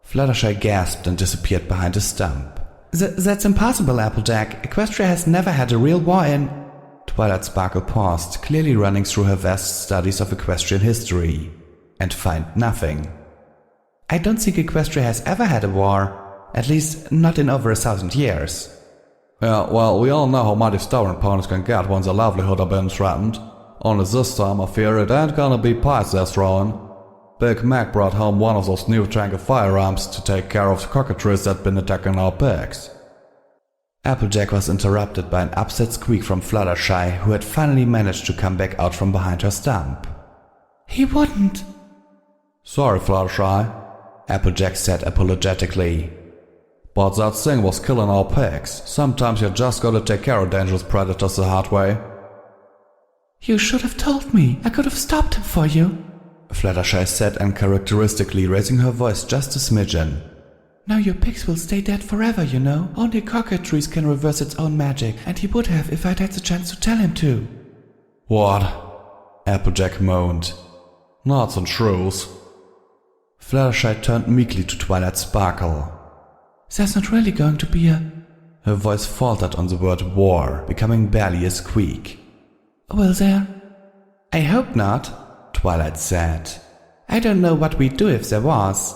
Fluttershy gasped and disappeared behind a stump. That's impossible, Applejack. Equestria has never had a real war in... Twilight Sparkle paused, clearly running through her vast studies of equestrian history, and found nothing. I don't think Equestria has ever had a war, at least not in over 1,000 years. Yeah, well, we all know how mighty stubborn ponies can get when their livelihood are being threatened. Only this time I fear it ain't gonna be pies they're throwing. Big Mac brought home one of those newfangled firearms to take care of the cockatrices that'd been attacking our pigs. Applejack was interrupted by an upset squeak from Fluttershy, who had finally managed to come back out from behind her stump. He wouldn't. Sorry, Fluttershy, Applejack said apologetically. But that thing was killing our pigs. Sometimes you just gotta take care of dangerous predators the hard way. You should have told me. I could have stopped him for you, Fluttershy said, uncharacteristically raising her voice just a smidgen. Now your pigs will stay dead forever, you know. Only cockatrice can reverse its own magic, and he would have if I'd had the chance to tell him to. What? Applejack moaned. Not the truth. Fluttershy turned meekly to Twilight Sparkle. There's not really going to be a... Her voice faltered on the word war, becoming barely a squeak. Will there? I hope not, Twilight said. I don't know what we'd do if there was.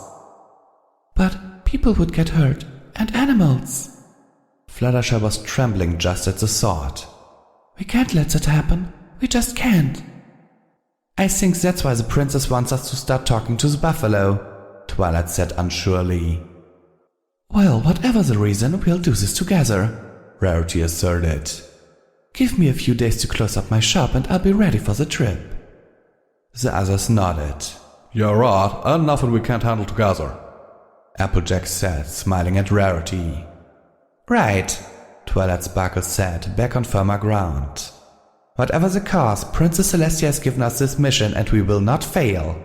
But people would get hurt, and animals. Fluttershy was trembling just at the thought. We can't let that happen. We just can't. I think that's why the princess wants us to start talking to the buffalo, Twilight said unsurely. Well, whatever the reason, we'll do this together, Rarity asserted. Give me a few days to close up my shop and I'll be ready for the trip. The others nodded. You're right, and nothing we can't handle together, Applejack said, smiling at Rarity. Right, Twilight Sparkle said, back on firmer ground. Whatever the cause, Princess Celestia has given us this mission and we will not fail.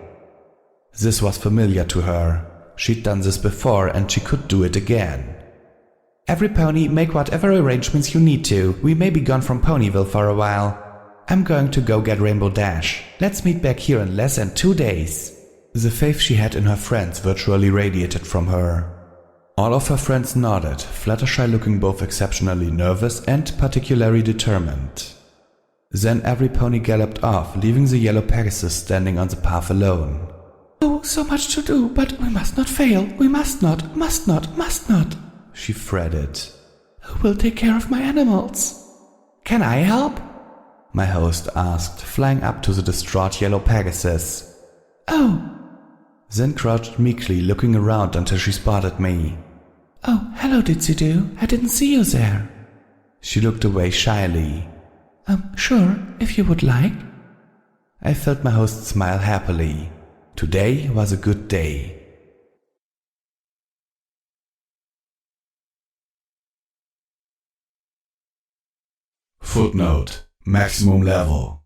This was familiar to her. She'd done this before and she could do it again. Every pony, make whatever arrangements you need to. We may be gone from Ponyville for a while. I'm going to go get Rainbow Dash. Let's meet back here in less than 2 days. The faith she had in her friends virtually radiated from her. All of her friends nodded, Fluttershy looking both exceptionally nervous and particularly determined. Then every pony galloped off, leaving the yellow Pegasus standing on the path alone. Oh, so much to do, but we must not fail. We must not, must not, she fretted. Who will take care of my animals? Can I help? My host asked, flying up to the distraught yellow Pegasus. Oh. Then crouched meekly, looking around until she spotted me. Oh, hello, Ditsy-Doo. I didn't see you there. She looked away shyly. Sure, if you would like. I felt my host smile happily. Today was a good day. Footnote: Maximum level.